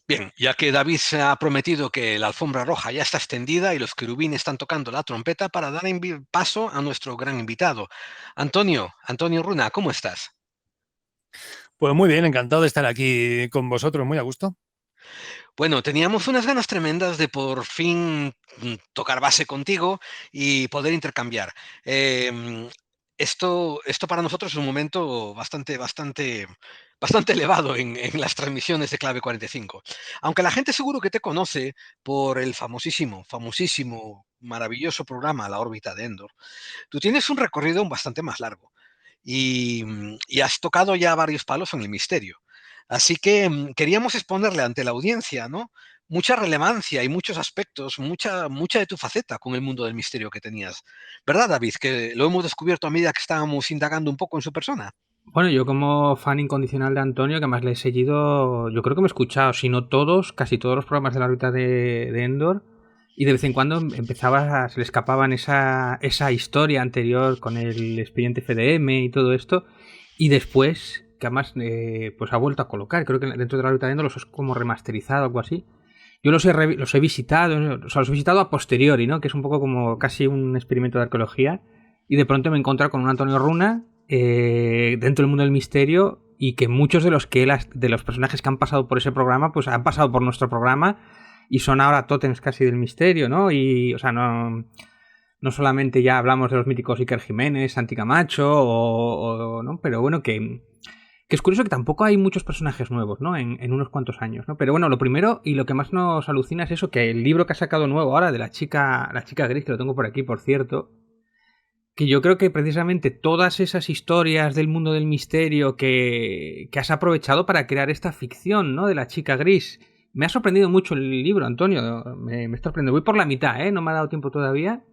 Bien, ya que David se ha prometido que la alfombra roja ya está extendida y los querubines están tocando la trompeta para dar paso a nuestro gran invitado. Antonio Runa, ¿cómo estás? Pues muy bien, encantado de estar aquí con vosotros, muy a gusto. Bueno, teníamos unas ganas tremendas de por fin tocar base contigo y poder intercambiar. Em, esto para nosotros es un momento bastante elevado en las transmisiones de Clave 45. Aunque la gente seguro que te conoce por el famosísimo, maravilloso programa La órbita de Endor, tú tienes un recorrido bastante más largo y has tocado ya varios palos en el misterio. Así que queríamos exponerle ante la audiencia, ¿no? Mucha relevancia y muchos aspectos, mucha de tu faceta con el mundo del misterio que tenías. ¿Verdad, David? Que lo hemos descubierto a medida que estábamos indagando un poco en su persona. Bueno, yo como fan incondicional de Antonio, que más le he seguido, yo creo que me he escuchado, si no todos, casi todos los programas de la órbita de Endor, y de vez en cuando se le escapaban esa historia anterior con el expediente FDM y todo esto, y después, que además pues ha vuelto a colocar, creo que dentro de la órbita de Endor los has como remasterizado o algo así. Yo los he visitado, o sea, los he visitado a posteriori, ¿no? Que es un poco como casi un experimento de arqueología, y de pronto me he encontrado con un Antonio Runa dentro del mundo del misterio y que muchos de de los personajes que han pasado por ese programa pues han pasado por nuestro programa y son ahora tótems casi del misterio, ¿no? Y, o sea, no solamente ya hablamos de los míticos Iker Jiménez, Santi Camacho, ¿no? Pero bueno, que es curioso que tampoco hay muchos personajes nuevos, ¿no? En unos cuantos años, ¿no? Pero bueno, lo primero y lo que más nos alucina es eso, que el libro que ha sacado nuevo ahora de la chica gris, que lo tengo por aquí, por cierto, que yo creo que precisamente todas esas historias del mundo del misterio que has aprovechado para crear esta ficción, ¿no? De la chica gris. Me ha sorprendido mucho el libro, Antonio. Me sorprende. Voy por la mitad, ¿eh? No me ha dado tiempo todavía.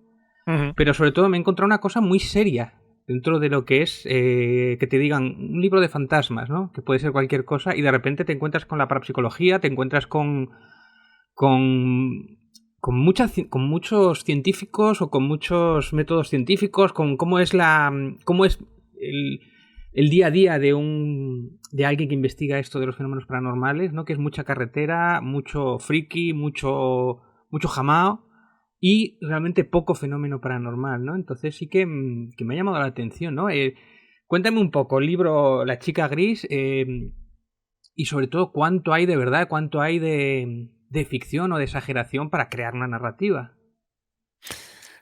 Ujú. Pero sobre todo me he encontrado una cosa muy seria dentro de lo que es que te digan un libro de fantasmas, ¿no? Que puede ser cualquier cosa y de repente te encuentras con la parapsicología, te encuentras con, con muchos científicos o con muchos métodos científicos, con cómo es el, el día a día de alguien que investiga esto de los fenómenos paranormales, ¿no? Que es mucha carretera, mucho friki, mucho jamao y realmente poco fenómeno paranormal, ¿no? Entonces sí que me ha llamado la atención, ¿no? Cuéntame un poco, el libro La chica gris, y sobre todo cuánto hay de verdad, cuánto hay de ficción o de exageración para crear una narrativa.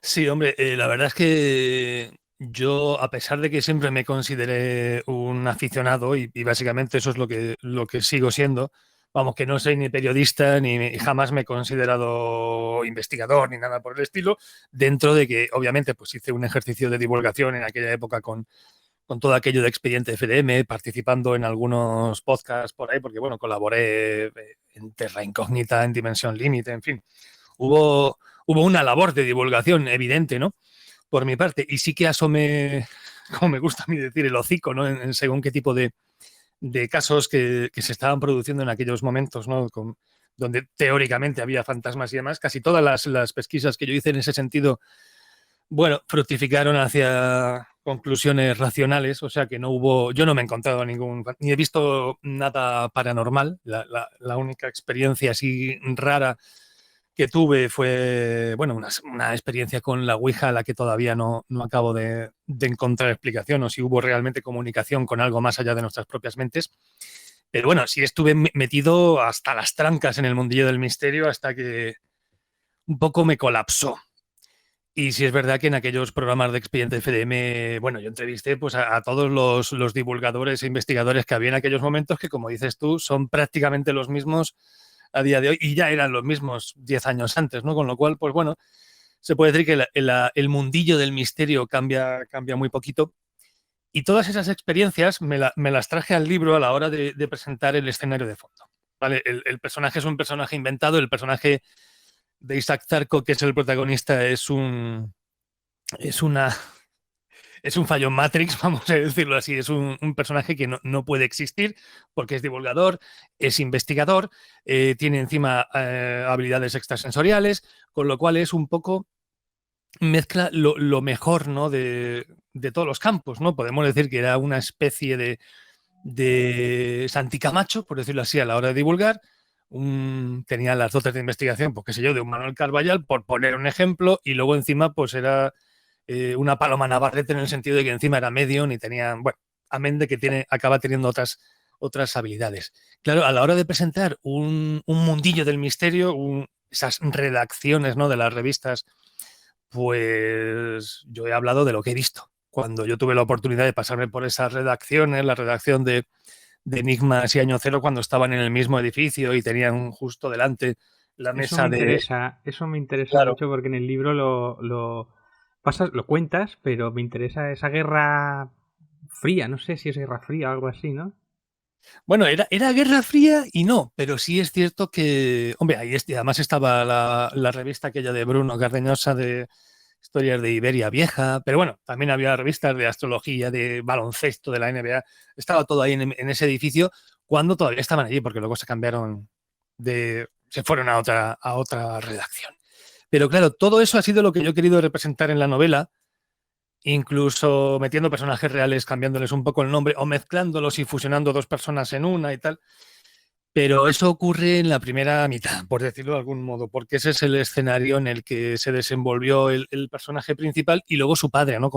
Sí, hombre, la verdad es que yo, a pesar de que siempre me consideré un aficionado, y básicamente eso es lo que sigo siendo, vamos, que no soy ni periodista ni jamás me he considerado investigador ni nada por el estilo, dentro de que obviamente pues hice un ejercicio de divulgación en aquella época con todo aquello de Expediente FDM, participando en algunos podcasts por ahí, porque bueno, colaboré en Terra Incógnita, en Dimensión Límite, en fin. Hubo una labor de divulgación evidente, ¿no? Por mi parte, y sí que asomé, como me gusta a mí decir, el hocico, ¿no? En según qué tipo de casos que se estaban produciendo en aquellos momentos, ¿no? Donde teóricamente había fantasmas y demás. Casi todas las pesquisas que yo hice en ese sentido, bueno, fructificaron hacia conclusiones racionales, o sea que no hubo, yo no me he encontrado ni he visto nada paranormal. La única experiencia así rara que tuve fue, bueno, una experiencia con la Ouija a la que todavía no acabo de encontrar explicación o si hubo realmente comunicación con algo más allá de nuestras propias mentes. Pero bueno, sí estuve metido hasta las trancas en el mundillo del misterio hasta que un poco me colapsó. Y sí es verdad que en aquellos programas de Expediente FDM, bueno, yo entrevisté pues a todos los divulgadores e investigadores que había en aquellos momentos, que como dices tú, son prácticamente los mismos a día de hoy y ya eran los mismos 10 años antes, ¿no? Con lo cual, pues bueno, se puede decir que el mundillo del misterio cambia muy poquito. Y todas esas experiencias me las traje al libro a la hora de presentar el escenario de fondo. ¿Vale? El personaje es un personaje inventado, el personaje de Isaac Zarco, que es el protagonista, es una es un fallo en Matrix, vamos a decirlo así. Es un personaje que no puede existir porque es divulgador, es investigador, tiene encima habilidades extrasensoriales, con lo cual es un poco mezcla lo mejor, ¿no? De todos los campos, ¿no? Podemos decir que era una especie de Santi Camacho, por decirlo así, a la hora de divulgar, tenía las dotes de investigación, pues qué sé yo, de un Manuel Carballal, por poner un ejemplo, y luego encima pues era una Paloma Navarrete en el sentido de que encima era medium y tenía, bueno, amén de que acaba teniendo otras habilidades. Claro, a la hora de presentar un mundillo del misterio, esas redacciones, ¿no?, de las revistas, pues yo he hablado de lo que he visto. Cuando yo tuve la oportunidad de pasarme por esas redacciones, la redacción de Enigmas y Año Cero, cuando estaban en el mismo edificio y tenían justo delante la mesa de... Eso me interesa Claro. mucho porque en el libro pasas, lo cuentas, pero me interesa esa guerra fría, no sé si es guerra fría o algo así, ¿no? Bueno, era Guerra Fría y no, pero sí es cierto que, hombre, además estaba la revista aquella de Bruno Cardeñosa de historias de Iberia Vieja, pero bueno, también había revistas de astrología, de baloncesto, de la NBA, estaba todo ahí en ese edificio cuando todavía estaban allí, porque luego se cambiaron se fueron a otra redacción. Pero claro, todo eso ha sido lo que yo he querido representar en la novela, incluso metiendo personajes reales, cambiándoles un poco el nombre o mezclándolos y fusionando dos personas en una y tal. Pero eso ocurre en la primera mitad, por decirlo de algún modo, porque ese es el escenario en el que se desenvolvió el personaje principal y luego su padre, ¿no?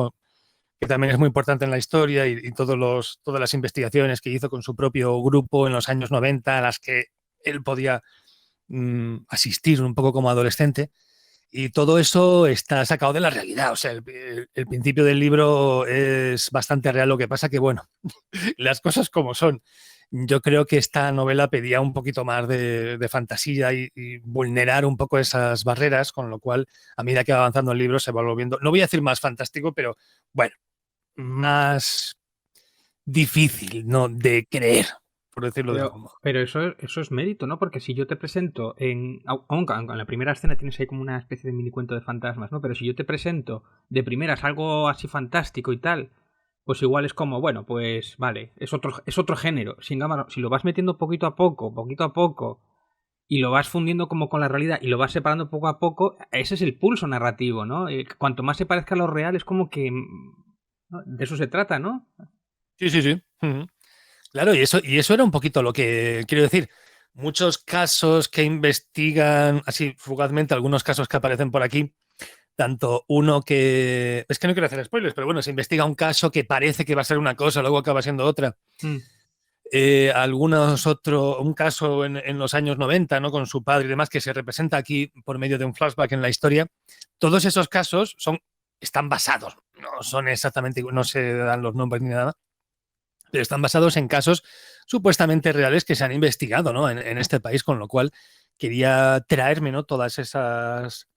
Que también es muy importante en la historia y todas las investigaciones que hizo con su propio grupo en los años 90, a las que él podía asistir un poco como adolescente. Y todo eso está sacado de la realidad. O sea, el principio del libro es bastante real. Lo que pasa que, bueno, las cosas como son. Yo creo que esta novela pedía un poquito más de fantasía y vulnerar un poco esas barreras, con lo cual, a medida que va avanzando el libro, se va volviendo, no voy a decir más fantástico, pero bueno, más difícil, ¿no?, de creer, por decirlo de algún modo. Pero eso es mérito, ¿no? Porque si yo te presento aunque en la primera escena tienes ahí como una especie de mini cuento de fantasmas, ¿no? Pero si yo te presento de primeras algo así fantástico y tal, pues igual es como, bueno, pues vale, es otro género. Sin embargo, si lo vas metiendo poquito a poco, y lo vas fundiendo como con la realidad y lo vas separando poco a poco, ese es el pulso narrativo, ¿no? Cuanto más se parezca a lo real, es como que... ¿no? De eso se trata, ¿no? Sí, sí, sí. Ujú. Claro, y eso era un poquito lo que quiero decir. Muchos casos que investigan, así fugazmente, algunos casos que aparecen por aquí, tanto uno que... Es que no quiero hacer spoilers, pero bueno, se investiga un caso que parece que va a ser una cosa, luego acaba siendo otra. Mm. Un caso en los años 90, ¿no?, con su padre y demás, que se representa aquí por medio de un flashback en la historia. Todos esos casos están basados, no son exactamente, no se dan los nombres ni nada, pero están basados en casos supuestamente reales que se han investigado, ¿no?, en este país, con lo cual quería traerme, ¿no?, todas esas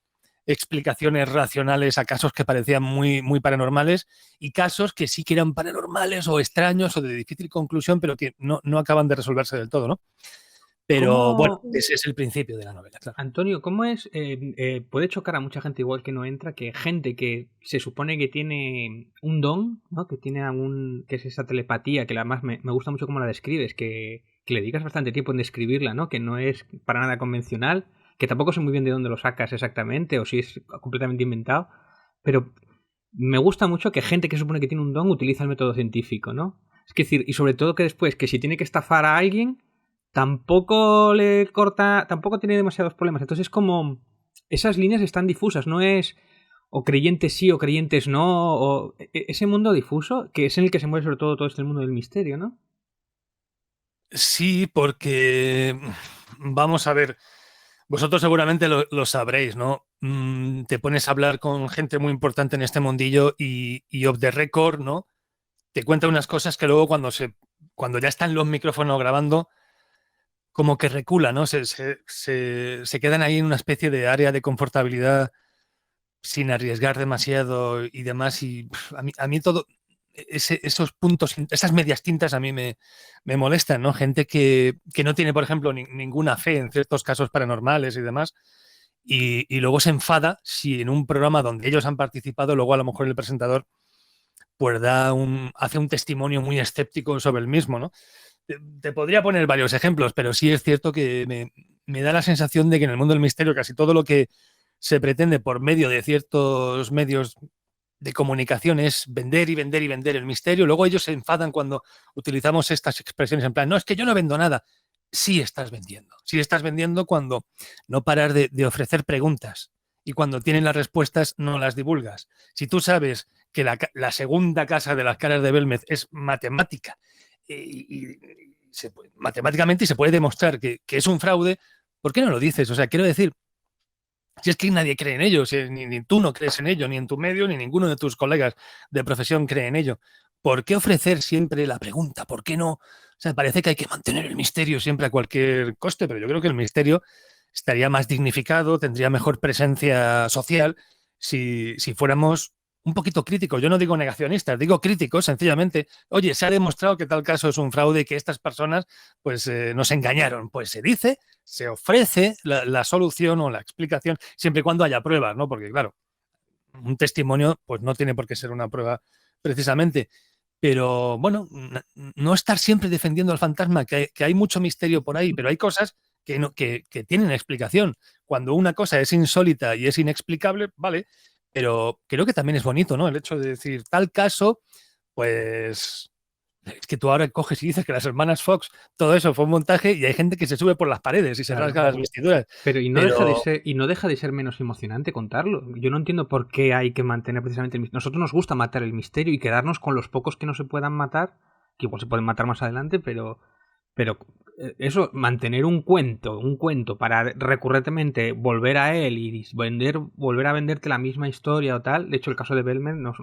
explicaciones racionales a casos que parecían muy, muy paranormales y casos que sí que eran paranormales o extraños o de difícil conclusión, pero que no acaban de resolverse del todo, ¿no? Pero bueno, ¿Cómo, ese es el principio de la novela, claro. Antonio, cómo es? Puede chocar a mucha gente igual que no entra, que gente que se supone que tiene un don, ¿no? Que tiene que es esa telepatía, que además me gusta mucho cómo la describes, que le dedicas bastante tiempo en describirla, ¿no? Que no es para nada convencional, que tampoco sé muy bien de dónde lo sacas exactamente, o si es completamente inventado, pero me gusta mucho que gente que se supone que tiene un don utiliza el método científico, ¿no? Es decir, y sobre todo que después, que si tiene que estafar a alguien, tampoco tiene demasiados problemas. Entonces es como, esas líneas están difusas, no es o creyentes sí o creyentes no, o ese mundo difuso, que es en el que se mueve sobre todo este mundo del misterio, ¿no? Sí, porque vamos a ver, vosotros seguramente lo sabréis, ¿no? Te pones a hablar con gente muy importante en este mundillo y off the record, ¿no? Te cuenta unas cosas que luego cuando ya están los micrófonos grabando, como que recula, ¿no? Se quedan ahí en una especie de área de confortabilidad sin arriesgar demasiado y demás. Y a mí todo, esos puntos, esas medias tintas a mí me molestan, ¿no? Gente que no tiene, por ejemplo, ninguna fe en ciertos casos paranormales y demás. Y luego se enfada si en un programa donde ellos han participado, luego a lo mejor el presentador pues hace un testimonio muy escéptico sobre el mismo, ¿no? Te podría poner varios ejemplos, pero sí es cierto que me da la sensación de que en el mundo del misterio casi todo lo que se pretende por medio de ciertos medios de comunicación es vender y vender y vender el misterio. Luego ellos se enfadan cuando utilizamos estas expresiones en plan, no, es que yo no vendo nada. sí estás vendiendo. Sí estás vendiendo cuando no paras de ofrecer preguntas y cuando tienen las respuestas no las divulgas. Si tú sabes que la segunda casa de las caras de Belmez es matemática matemáticamente y se puede demostrar que es un fraude, ¿por qué no lo dices? O sea, quiero decir, si es que nadie cree en ello, si ni tú no crees en ello, ni en tu medio, ni ninguno de tus colegas de profesión cree en ello. ¿Por qué ofrecer siempre la pregunta? ¿Por qué no? O sea, parece que hay que mantener el misterio siempre a cualquier coste, pero yo creo que el misterio estaría más dignificado, tendría mejor presencia social si fuéramos un poquito críticos. Yo no digo negacionistas, digo críticos, sencillamente. Oye, se ha demostrado que tal caso es un fraude y que estas personas pues nos engañaron. Pues se dice, se ofrece la solución o la explicación siempre y cuando haya pruebas, ¿no? Porque claro, un testimonio pues no tiene por qué ser una prueba precisamente. Pero bueno, no estar siempre defendiendo al fantasma, que hay mucho misterio por ahí, pero hay cosas que tienen explicación. Cuando una cosa es insólita y es inexplicable, vale, pero creo que también es bonito, ¿no? El hecho de decir, tal caso, pues es que tú ahora coges y dices que las hermanas Fox, todo eso fue un montaje y hay gente que se sube por las paredes y se rasga las vestiduras. Pero no deja de ser menos emocionante contarlo. Yo no entiendo por qué hay que mantener precisamente el misterio. Nosotros nos gusta matar el misterio y quedarnos con los pocos que no se puedan matar, que igual se pueden matar más adelante, pero eso, mantener un cuento para recurrentemente volver a él y volver a venderte la misma historia o tal. De hecho, el caso de Belmer nos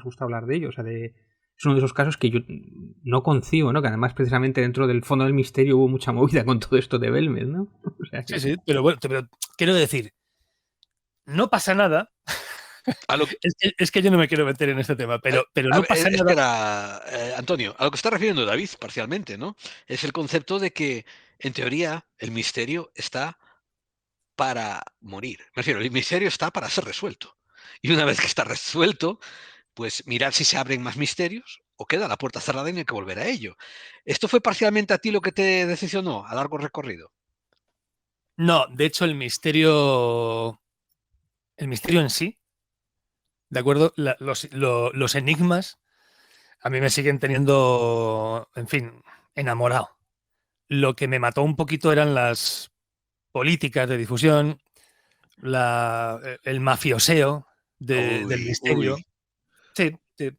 gusta hablar de ello. O sea, es uno de esos casos que yo no concibo, ¿no? Que además precisamente dentro del fondo del misterio hubo mucha movida con todo esto de Belmer, ¿no? O sea, sí, sí, pero bueno, pero quiero decir, no pasa nada. Lo, es que yo no me quiero meter en este tema, pero no pasa nada. Espera, Antonio, a lo que está refiriendo David parcialmente, ¿no? Es el concepto de que, en teoría, el misterio está para morir. Me refiero, el misterio está para ser resuelto. Y una vez que está resuelto, pues mirar si se abren más misterios o queda la puerta cerrada y no hay que volver a ello. ¿Esto fue parcialmente a ti lo que te decepcionó a largo recorrido? No, de hecho, el misterio en sí, ¿de acuerdo? Los enigmas a mí me siguen teniendo, en fin, enamorado. Lo que me mató un poquito eran las políticas de difusión, el mafioseo del Uy, misterio. uy. Sí, sí.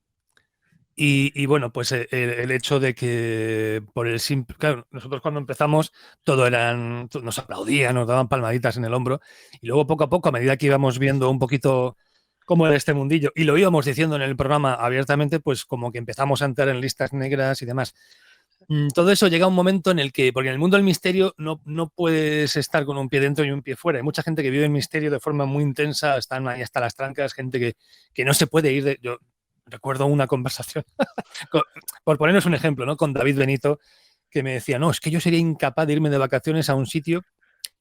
Y bueno, pues el hecho de que por el simple. Claro, nosotros cuando empezamos, nos aplaudían, nos daban palmaditas en el hombro, y luego poco a poco, a medida que íbamos viendo un poquito cómo era este mundillo, y lo íbamos diciendo en el programa abiertamente, pues como que empezamos a entrar en listas negras y demás. Todo eso llega a un momento en el que, porque en el mundo del misterio no puedes estar con un pie dentro y un pie fuera. Hay mucha gente que vive el misterio de forma muy intensa, están ahí hasta las trancas, gente que no se puede ir de. Yo recuerdo una conversación, por ponernos un ejemplo, ¿no? Con David Benito, que me decía, no, es que yo sería incapaz de irme de vacaciones a un sitio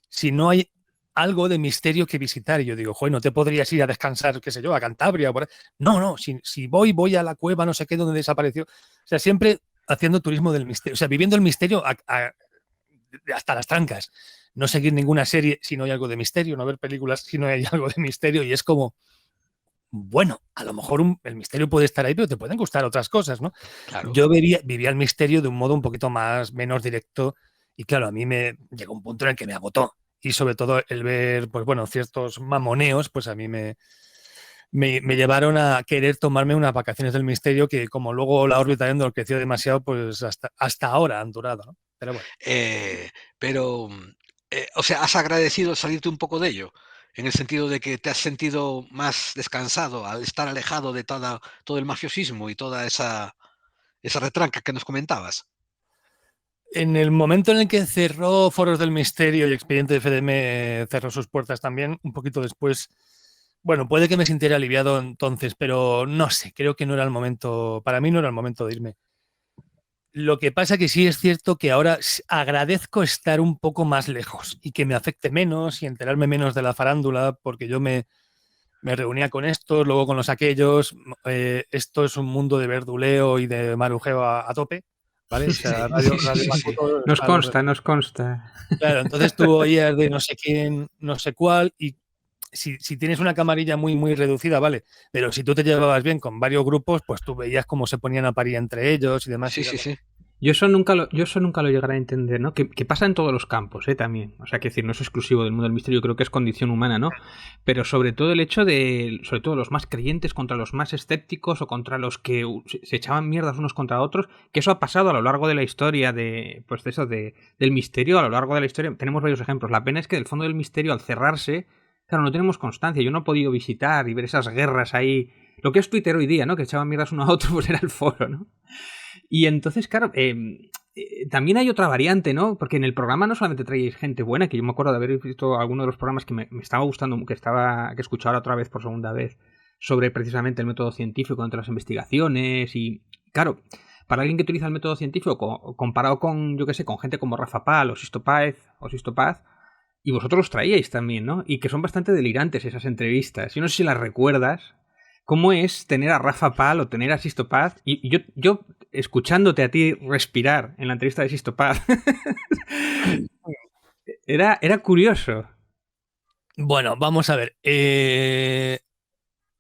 si no hay algo de misterio que visitar. Y yo digo, joder, no te podrías ir a descansar, qué sé yo, a Cantabria. No, si voy a la cueva, no sé qué, donde desapareció. O sea, siempre haciendo turismo del misterio, o sea, viviendo el misterio hasta las trancas. No seguir ninguna serie si no hay algo de misterio, no ver películas si no hay algo de misterio. Y es como, bueno, a lo mejor el misterio puede estar ahí, pero te pueden gustar otras cosas, ¿no? Claro. Yo vivía el misterio de un modo un poquito menos directo y claro, a mí me llegó un punto en el que me agotó. Y sobre todo el ver, pues bueno, ciertos mamoneos, pues a mí me llevaron a querer tomarme unas vacaciones del misterio que como luego la órbita de Endor creció demasiado, pues hasta ahora han durado, ¿no? Pero bueno. Eh, pero, o sea, ¿has agradecido salirte un poco de ello? En el sentido de que te has sentido más descansado al estar alejado de todo el mafiosismo y toda esa retranca que nos comentabas. En el momento en el que cerró Foros del Misterio y Expediente de FDM cerró sus puertas también, un poquito después, bueno, puede que me sintiera aliviado entonces, pero no sé, creo que no era el momento, para mí no era el momento de irme. Lo que pasa que sí es cierto que ahora agradezco estar un poco más lejos y que me afecte menos y enterarme menos de la farándula, porque yo me reunía con estos, luego con los aquellos. Esto es un mundo de verduleo y de marujeo a tope, ¿vale? O sea, Radio sí. Macuto Nos está lo nos consta. Claro, entonces tú oías de no sé quién, no sé cuál, y si tienes una camarilla muy, muy reducida, vale, pero si tú te llevabas bien con varios grupos, pues tú veías cómo se ponían a parir entre ellos y demás, y Sí, era sí, como, sí. Yo eso nunca lo llegaré a entender, ¿no? Que pasa en todos los campos, también. O sea, que decir, no es exclusivo del mundo del misterio, creo que es condición humana, ¿no? Pero sobre todo el hecho de, sobre todo los más creyentes contra los más escépticos o contra los que se echaban mierdas unos contra otros, que eso ha pasado a lo largo de la historia pues de eso, del misterio, a lo largo de la historia. Tenemos varios ejemplos. La pena es que del fondo del misterio, al cerrarse, claro, no tenemos constancia. Yo no he podido visitar y ver esas guerras ahí. Lo que es Twitter hoy día, ¿no? Que echaban mierdas uno a otro, pues era el foro, ¿no? Y entonces, claro, también hay otra variante, ¿no? Porque en el programa no solamente traéis gente buena, que yo me acuerdo de haber visto alguno de los programas que me estaba gustando, que escuchaba otra vez por segunda vez, sobre precisamente el método científico entre las investigaciones y, claro, para alguien que utiliza el método científico comparado con, yo qué sé, con gente como Rafa Pal o Sisto Paz, y vosotros los traíais también, ¿no? Y que son bastante delirantes esas entrevistas. Yo no sé si las recuerdas. ¿Cómo es tener a Rafa Pal o tener a Sisto Paz? Y yo escuchándote a ti respirar en la entrevista de Sisto Paz, era curioso. Bueno, vamos a ver.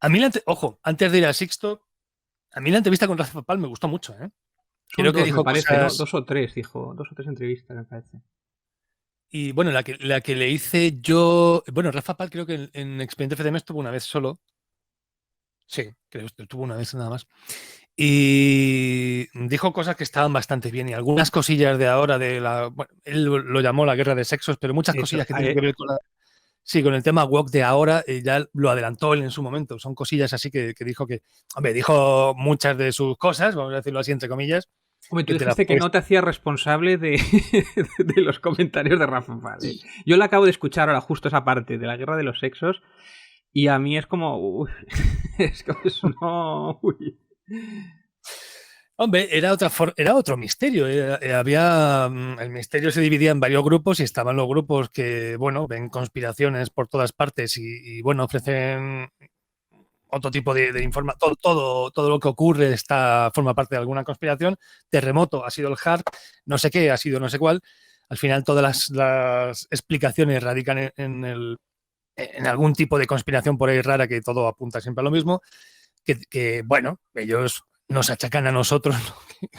A mí, ojo, antes de ir a Sixto, a mí la entrevista con Rafa Pal me gustó mucho, ¿eh? Son Creo que dos, me dijo parece, ¿no? cosas... Dos o tres entrevistas, me parece. Y bueno, la que le hice yo... Bueno, Rafa Pal creo que en Expediente FDM estuvo una vez solo. Sí, creo que estuvo una vez nada más. Y dijo cosas que estaban bastante bien y algunas cosillas de ahora bueno, él lo llamó la guerra de sexos, pero muchas cosillas que tienen que ver con el tema woke de ahora, ya lo adelantó él en su momento. Son cosillas así que dijo que, hombre, dijo muchas de sus cosas, vamos a decirlo así entre comillas. Hombre, tú dijiste que no te hacías responsable de los comentarios de Rafa Pal. Yo le acabo de escuchar ahora justo esa parte de la guerra de los sexos y a mí es como... Uy, es que eso no... Uy. Hombre, era otro misterio. El misterio se dividía en varios grupos y estaban los grupos que, bueno, ven conspiraciones por todas partes y bueno, ofrecen otro tipo de información. Todo lo que ocurre forma parte de alguna conspiración. Terremoto ha sido el HARP, no sé qué ha sido no sé cuál. Al final todas las explicaciones radican en algún tipo de conspiración por ahí rara que todo apunta siempre a lo mismo. Que bueno, ellos nos achacan a nosotros, ¿no?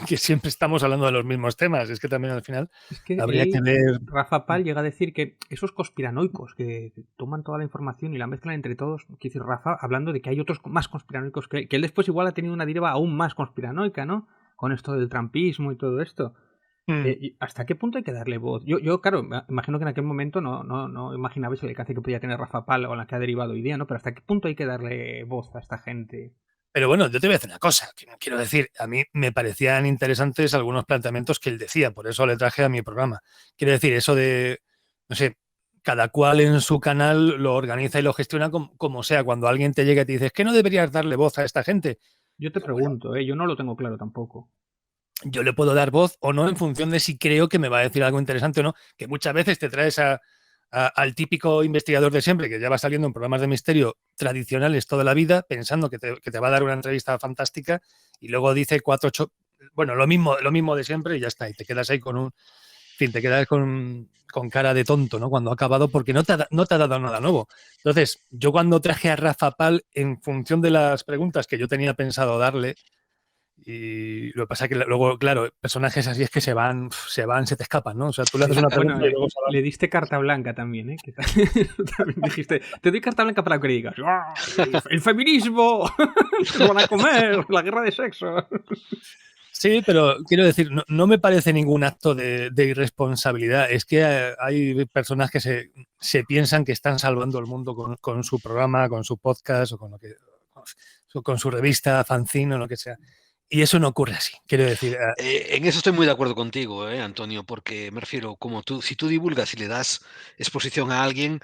que siempre estamos hablando de los mismos temas. Es que también al final es que habría que ver... Rafa Pal llega a decir que esos conspiranoicos que toman toda la información y la mezclan entre todos, quiere decir Rafa, hablando de que hay otros más conspiranoicos que él después igual ha tenido una deriva aún más conspiranoica, ¿no? Con esto del trumpismo y todo esto. ¿Hasta qué punto hay que darle voz? Yo, claro, imagino que en aquel momento no imaginabais el alcance que podía tener Rafa Pal o la que ha derivado hoy día, ¿no? Pero ¿hasta qué punto hay que darle voz a esta gente? Pero bueno, yo te voy a decir una cosa. Quiero decir, a mí me parecían interesantes algunos planteamientos que él decía, por eso le traje a mi programa. Quiero decir, eso de, no sé, cada cual en su canal lo organiza y lo gestiona como sea. Cuando alguien te llega y te dice, es que no deberías darle voz a esta gente. Yo te pregunto, yo no lo tengo claro tampoco. Yo le puedo dar voz o no en función de si creo que me va a decir algo interesante o no, que muchas veces te traes al típico investigador de siempre que ya va saliendo en programas de misterio tradicionales toda la vida pensando que te va a dar una entrevista fantástica y luego dice 4 8, bueno, lo mismo de siempre y ya está, y te quedas ahí en fin, te quedas con cara de tonto, ¿no? Cuando ha acabado porque no te ha dado nada nuevo. Entonces, yo cuando traje a Rafa Pal en función de las preguntas que yo tenía pensado darle, y lo que pasa es que luego, claro, personajes así es que se te escapan, ¿no? O sea, tú le haces una pregunta y luego se van. Le diste carta blanca también, ¿eh? También dijiste, te doy carta blanca para que digas, el feminismo, se van a comer, la guerra de sexo. Sí, pero quiero decir, no me parece ningún acto de irresponsabilidad. Es que hay personas que se piensan que están salvando el mundo con su programa, con su podcast o con su revista, fanzine o lo que sea. Y eso no ocurre así, quiero decir. En eso estoy muy de acuerdo contigo, Antonio, porque me refiero, si tú divulgas y le das exposición a alguien,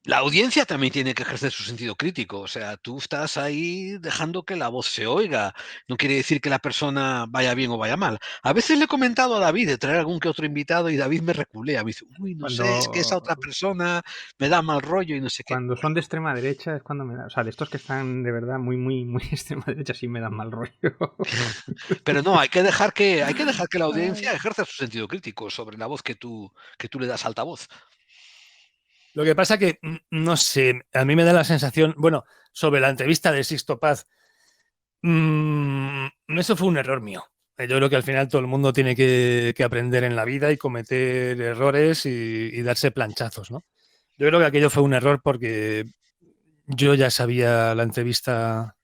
la audiencia también tiene que ejercer su sentido crítico. O sea, tú estás ahí dejando que la voz se oiga. No quiere decir que la persona vaya bien o vaya mal. A veces le he comentado a David de traer algún que otro invitado y David me reculea. Me dice, uy, no sé, es que esa otra persona me da mal rollo y no sé qué. Cuando son de extrema derecha es cuando me da... O sea, de estos que están de verdad muy, muy, muy extrema derecha sí me dan mal rollo. Pero no, hay que dejar que la audiencia ejerza su sentido crítico sobre la voz que tú le das altavoz. Lo que pasa que, no sé, a mí me da la sensación, bueno, sobre la entrevista de Sixto Paz, eso fue un error mío. Yo creo que al final todo el mundo tiene que aprender en la vida y cometer errores y darse planchazos, ¿no? Yo creo que aquello fue un error porque yo ya sabía la entrevista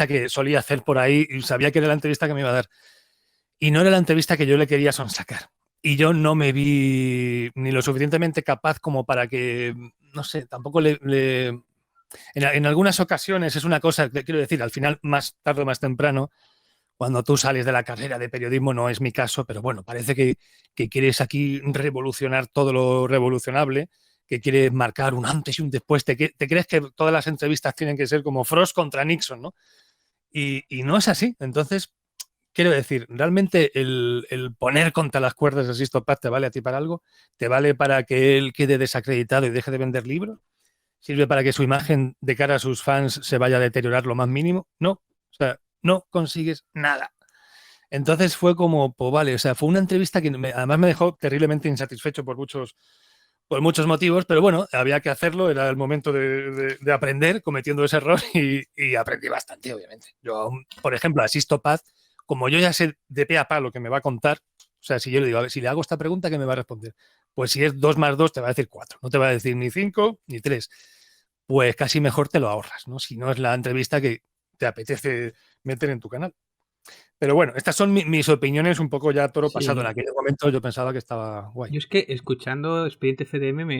que solía hacer por ahí y sabía que era la entrevista que me iba a dar. Y no era la entrevista que yo le quería sonsacar. Y yo no me vi ni lo suficientemente capaz como para que, no sé, tampoco en algunas ocasiones es una cosa, que quiero decir, al final, más tarde o más temprano, cuando tú sales de la carrera de periodismo, no es mi caso, pero bueno, parece que quieres aquí revolucionar todo lo revolucionable, que quieres marcar un antes y un después, te crees que todas las entrevistas tienen que ser como Frost contra Nixon, ¿no? Y no es así. Entonces, quiero decir, realmente el poner contra las cuerdas a Sixto Paz te vale a ti para algo, te vale para que él quede desacreditado y deje de vender libros, sirve para que su imagen de cara a sus fans se vaya a deteriorar lo más mínimo. No, o sea, no consigues nada. Entonces fue como, pues vale, o sea, fue una entrevista que además me dejó terriblemente insatisfecho por muchos motivos, pero bueno, había que hacerlo, era el momento de aprender cometiendo ese error y aprendí bastante, obviamente. Yo, por ejemplo, a Sixto Paz, como yo ya sé de pe a pa lo que me va a contar, o sea, si yo le digo, a ver, si le hago esta pregunta, ¿qué me va a responder? Pues si es 2 más 2 te va a decir 4, no te va a decir ni 5 ni 3. Pues casi mejor te lo ahorras, ¿no? Si no es la entrevista que te apetece meter en tu canal. Pero bueno, estas son mis opiniones un poco ya toro pasado. En Sí. aquel momento yo pensaba que estaba guay. Yo es que escuchando Expediente FDM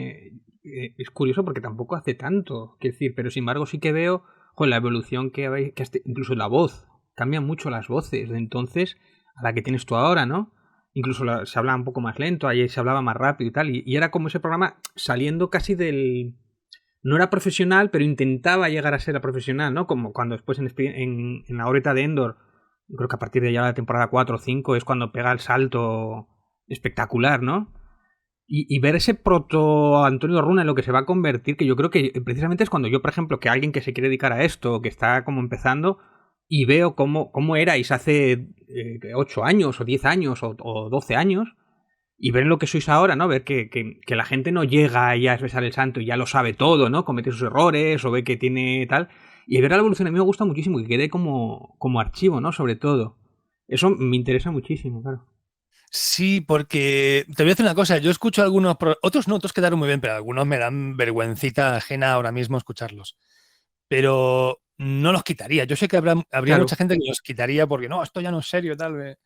es curioso porque tampoco hace tanto, quiero decir, pero sin embargo sí que veo la evolución que habéis, incluso la voz, cambian mucho las voces de entonces a la que tienes tú ahora, ¿no? Incluso se habla un poco más lento, ayer se hablaba más rápido y tal, y era como ese programa saliendo casi del... No era profesional, pero intentaba llegar a ser profesional, ¿no? Como cuando después en la órbita de Endor, yo creo que a partir de ya la temporada 4 o 5 es cuando pega el salto espectacular, ¿no? Y ver ese proto Antonio Runa en lo que se va a convertir, que yo creo que precisamente es cuando yo, por ejemplo, que alguien que se quiere dedicar a esto, que está como empezando, y veo cómo erais hace 8 años, o 10 años, o 12 años, y ver lo que sois ahora, ¿no? Ver que la gente no llega ya a besar el santo y ya lo sabe todo, ¿no? Comete sus errores, o ve que tiene tal. Y ver la evolución a mí me gusta muchísimo, que quede como archivo, ¿no? Sobre todo. Eso me interesa muchísimo, claro. Sí, porque te voy a decir una cosa, yo escucho algunos, otros no, otros quedaron muy bien, pero algunos me dan vergüencita ajena ahora mismo escucharlos. Pero no los quitaría. Yo sé que habría mucha Claro. gente que los quitaría porque no, esto ya no es serio, tal vez.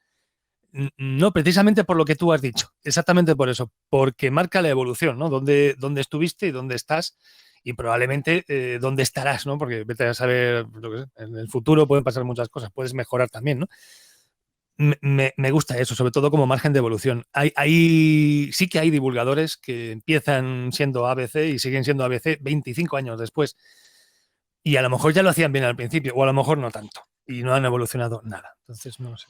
No, precisamente por lo que tú has dicho, exactamente por eso, porque marca la evolución, ¿no? Dónde estuviste y dónde estás y probablemente dónde estarás, ¿no? Porque vete a saber, lo que sé, en el futuro pueden pasar muchas cosas, puedes mejorar también, ¿no? Me gusta eso, sobre todo como margen de evolución. Sí que hay divulgadores que empiezan siendo ABC y siguen siendo ABC 25 años después. Y a lo mejor ya lo hacían bien al principio, o a lo mejor no tanto. Y no han evolucionado nada. Entonces, no lo sé.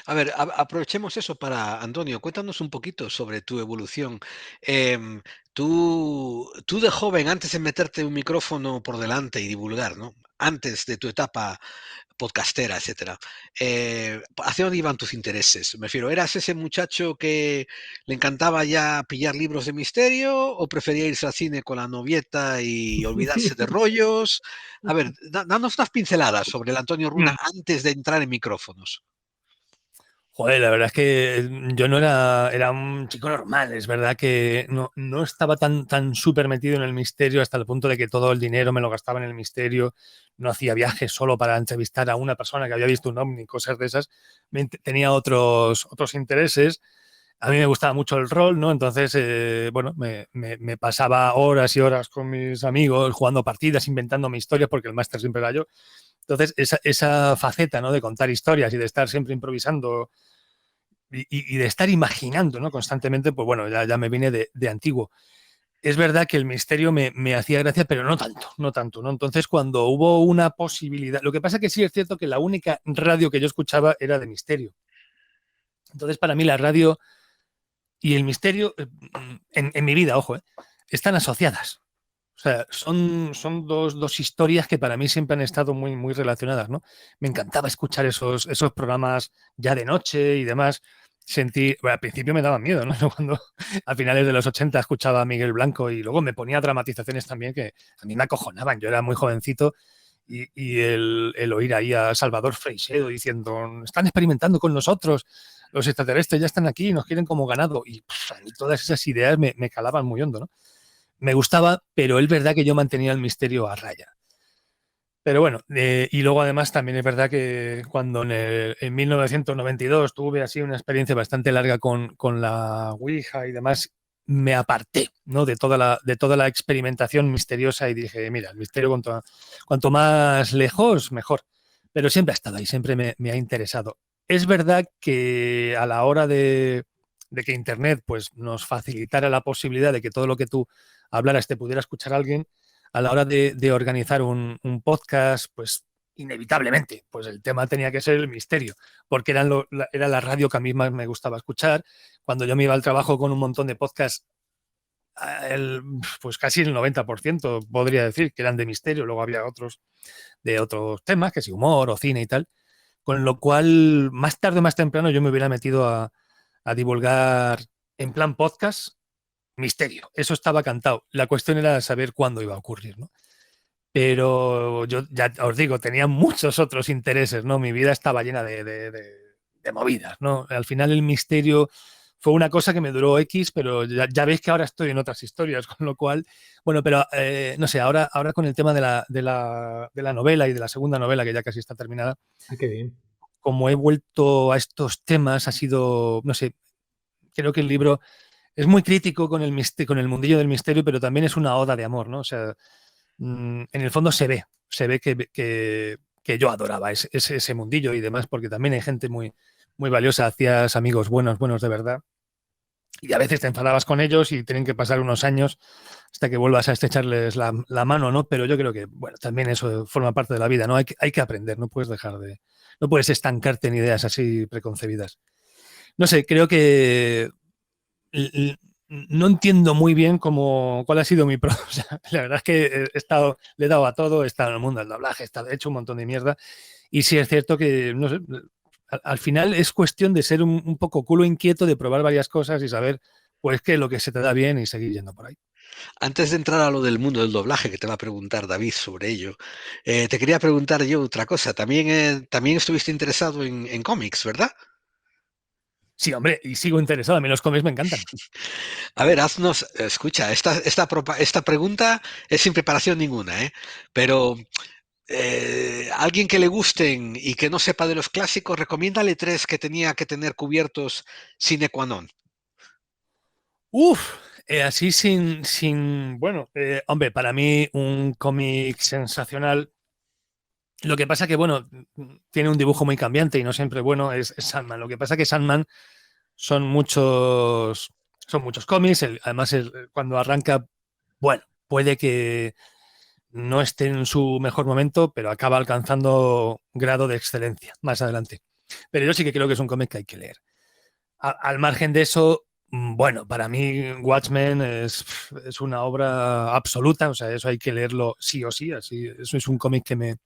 A ver, aprovechemos eso para, Antonio, cuéntanos un poquito sobre tu evolución. Tú de joven, antes de meterte un micrófono por delante y divulgar, ¿no? Antes de tu etapa podcastera, etcétera, ¿hacia dónde iban tus intereses? Me refiero, ¿eras ese muchacho que le encantaba ya pillar libros de misterio o prefería irse al cine con la novieta y olvidarse de rollos? A ver, danos unas pinceladas sobre el Antonio Runa Mm. antes de entrar en micrófonos. Joder, la verdad es que yo no era un chico normal. Es verdad que no estaba tan súper metido en el misterio hasta el punto de que todo el dinero me lo gastaba en el misterio. No hacía viajes solo para entrevistar a una persona que había visto un ovni, cosas de esas. Tenía otros intereses. A mí me gustaba mucho el rol, ¿no? Entonces, bueno, me pasaba horas y horas con mis amigos jugando partidas, inventándome historias, porque el máster siempre era yo. Entonces, esa faceta, ¿no? De contar historias y de estar siempre improvisando y de estar imaginando, ¿no? Constantemente, pues bueno, ya me vine de antiguo. Es verdad que el misterio me hacía gracia, pero no tanto, no tanto, ¿no? Entonces, cuando hubo una posibilidad, lo que pasa que sí es cierto que la única radio que yo escuchaba era de misterio. Entonces, para mí la radio y el misterio, en mi vida, ojo, están asociadas. O sea, son dos historias que para mí siempre han estado muy relacionadas, ¿no? Me encantaba escuchar esos programas ya de noche y demás. Bueno, al principio me daba miedo, ¿no? Cuando a finales de los 80 escuchaba a Miguel Blanco y luego me ponía dramatizaciones también que a mí me acojonaban. Yo era muy jovencito y el oír ahí a Salvador Freixedo diciendo, están experimentando con nosotros, los extraterrestres ya están aquí, nos quieren como ganado. Y a mí todas esas ideas me calaban muy hondo, ¿no? Me gustaba, pero es verdad que yo mantenía el misterio a raya. Pero bueno, y luego además también es verdad que cuando en 1992 tuve así una experiencia bastante larga con la Ouija y demás, me aparté, ¿no? de toda la experimentación misteriosa y dije, mira, el misterio cuanto más lejos, mejor. Pero siempre ha estado ahí, siempre me ha interesado. Es verdad que a la hora de que Internet pues, nos facilitara la posibilidad de que todo lo que tú hablaras te pudiera escuchar alguien, a la hora de organizar un podcast, pues inevitablemente, pues el tema tenía que ser el misterio, porque era la radio que a mí más me gustaba escuchar. Cuando yo me iba al trabajo con un montón de podcasts, pues casi el 90% podría decir que eran de misterio, luego había otros de otros temas, que si humor o cine y tal, con lo cual más tarde o más temprano yo me hubiera metido a divulgar en plan podcast misterio. Eso estaba cantado. La cuestión era saber cuándo iba a ocurrir, ¿no? Pero yo ya os digo, tenía muchos otros intereses, ¿no? Mi vida estaba llena de movidas, ¿no? Al final el misterio fue una cosa que me duró X, pero ya veis que ahora estoy en otras historias, con lo cual, bueno, pero no sé, ahora con el tema de la novela y de la segunda novela, que ya casi está terminada, Ah, qué bien. como he vuelto a estos temas, ha sido, no sé, creo que el libro es muy crítico con con el mundillo del misterio, pero también es una oda de amor, ¿no? O sea, en el fondo se ve que yo adoraba ese mundillo y demás, porque también hay gente muy valiosa, hacías amigos buenos de verdad, y a veces te enfadabas con ellos y tienen que pasar unos años hasta que vuelvas a estrecharles la mano, ¿no? Pero yo creo que, bueno, también eso forma parte de la vida, ¿no? Hay que aprender, no puedes no puedes estancarte en ideas así preconcebidas. No sé, creo que no entiendo muy bien cuál ha sido o sea, la verdad es que le he dado a todo, he estado en el mundo del doblaje, he hecho un montón de mierda. Y sí es cierto que, no sé, al final es cuestión de ser un poco culo inquieto, de probar varias cosas y saber, pues, qué es lo que se te da bien y seguir yendo por ahí. Antes de entrar a lo del mundo del doblaje, que te va a preguntar David sobre ello, te quería preguntar yo otra cosa. También estuviste interesado en cómics, ¿verdad? Sí, hombre, y sigo interesado, a mí los cómics me encantan. A ver, escucha, esta pregunta es sin preparación ninguna, ¿eh? Pero alguien que le gusten y que no sepa de los clásicos, recomiéndale tres que tenía que tener cubiertos sine qua non. Uf, así bueno, hombre, para mí un cómic sensacional. Lo que pasa que, bueno, tiene un dibujo muy cambiante y no siempre bueno, es Sandman. Lo que pasa que Sandman son son muchos cómics. Además, cuando arranca, bueno, puede que no esté en su mejor momento, pero acaba alcanzando grado de excelencia más adelante. Pero yo sí que creo que es un cómic que hay que leer. Al margen de eso, bueno, para mí Watchmen es una obra absoluta, o sea, eso hay que leerlo sí o sí, así, eso es un cómic que me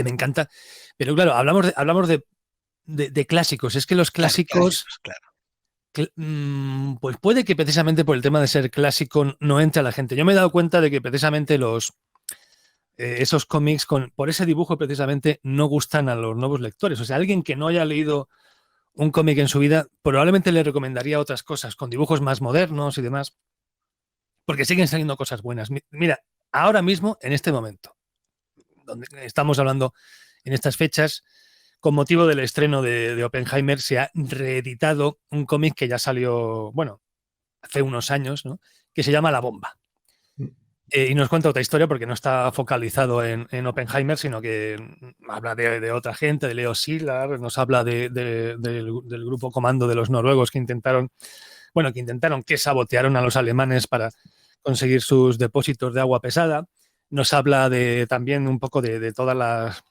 encanta. Pero claro, hablamos de clásicos. Es que los Claro, clásicos, clásicos, claro. pues puede que precisamente por el tema de ser clásico no entre a la gente. Yo me he dado cuenta de que precisamente esos cómics, por ese dibujo precisamente, no gustan a los nuevos lectores. O sea, alguien que no haya leído un cómic en su vida, probablemente le recomendaría otras cosas, con dibujos más modernos y demás, porque siguen saliendo cosas buenas. Mira, ahora mismo, en este momento, donde estamos hablando en estas fechas, con motivo del estreno de Oppenheimer, se ha reeditado un cómic que ya salió, bueno, hace unos años, ¿no? Que se llama La Bomba. Y nos cuenta otra historia porque no está focalizado en Oppenheimer, sino que habla de otra gente, de Leo Szilard, nos habla del grupo comando de los noruegos que sabotearon a los alemanes para conseguir sus depósitos de agua pesada. Nos habla también un poco de todas las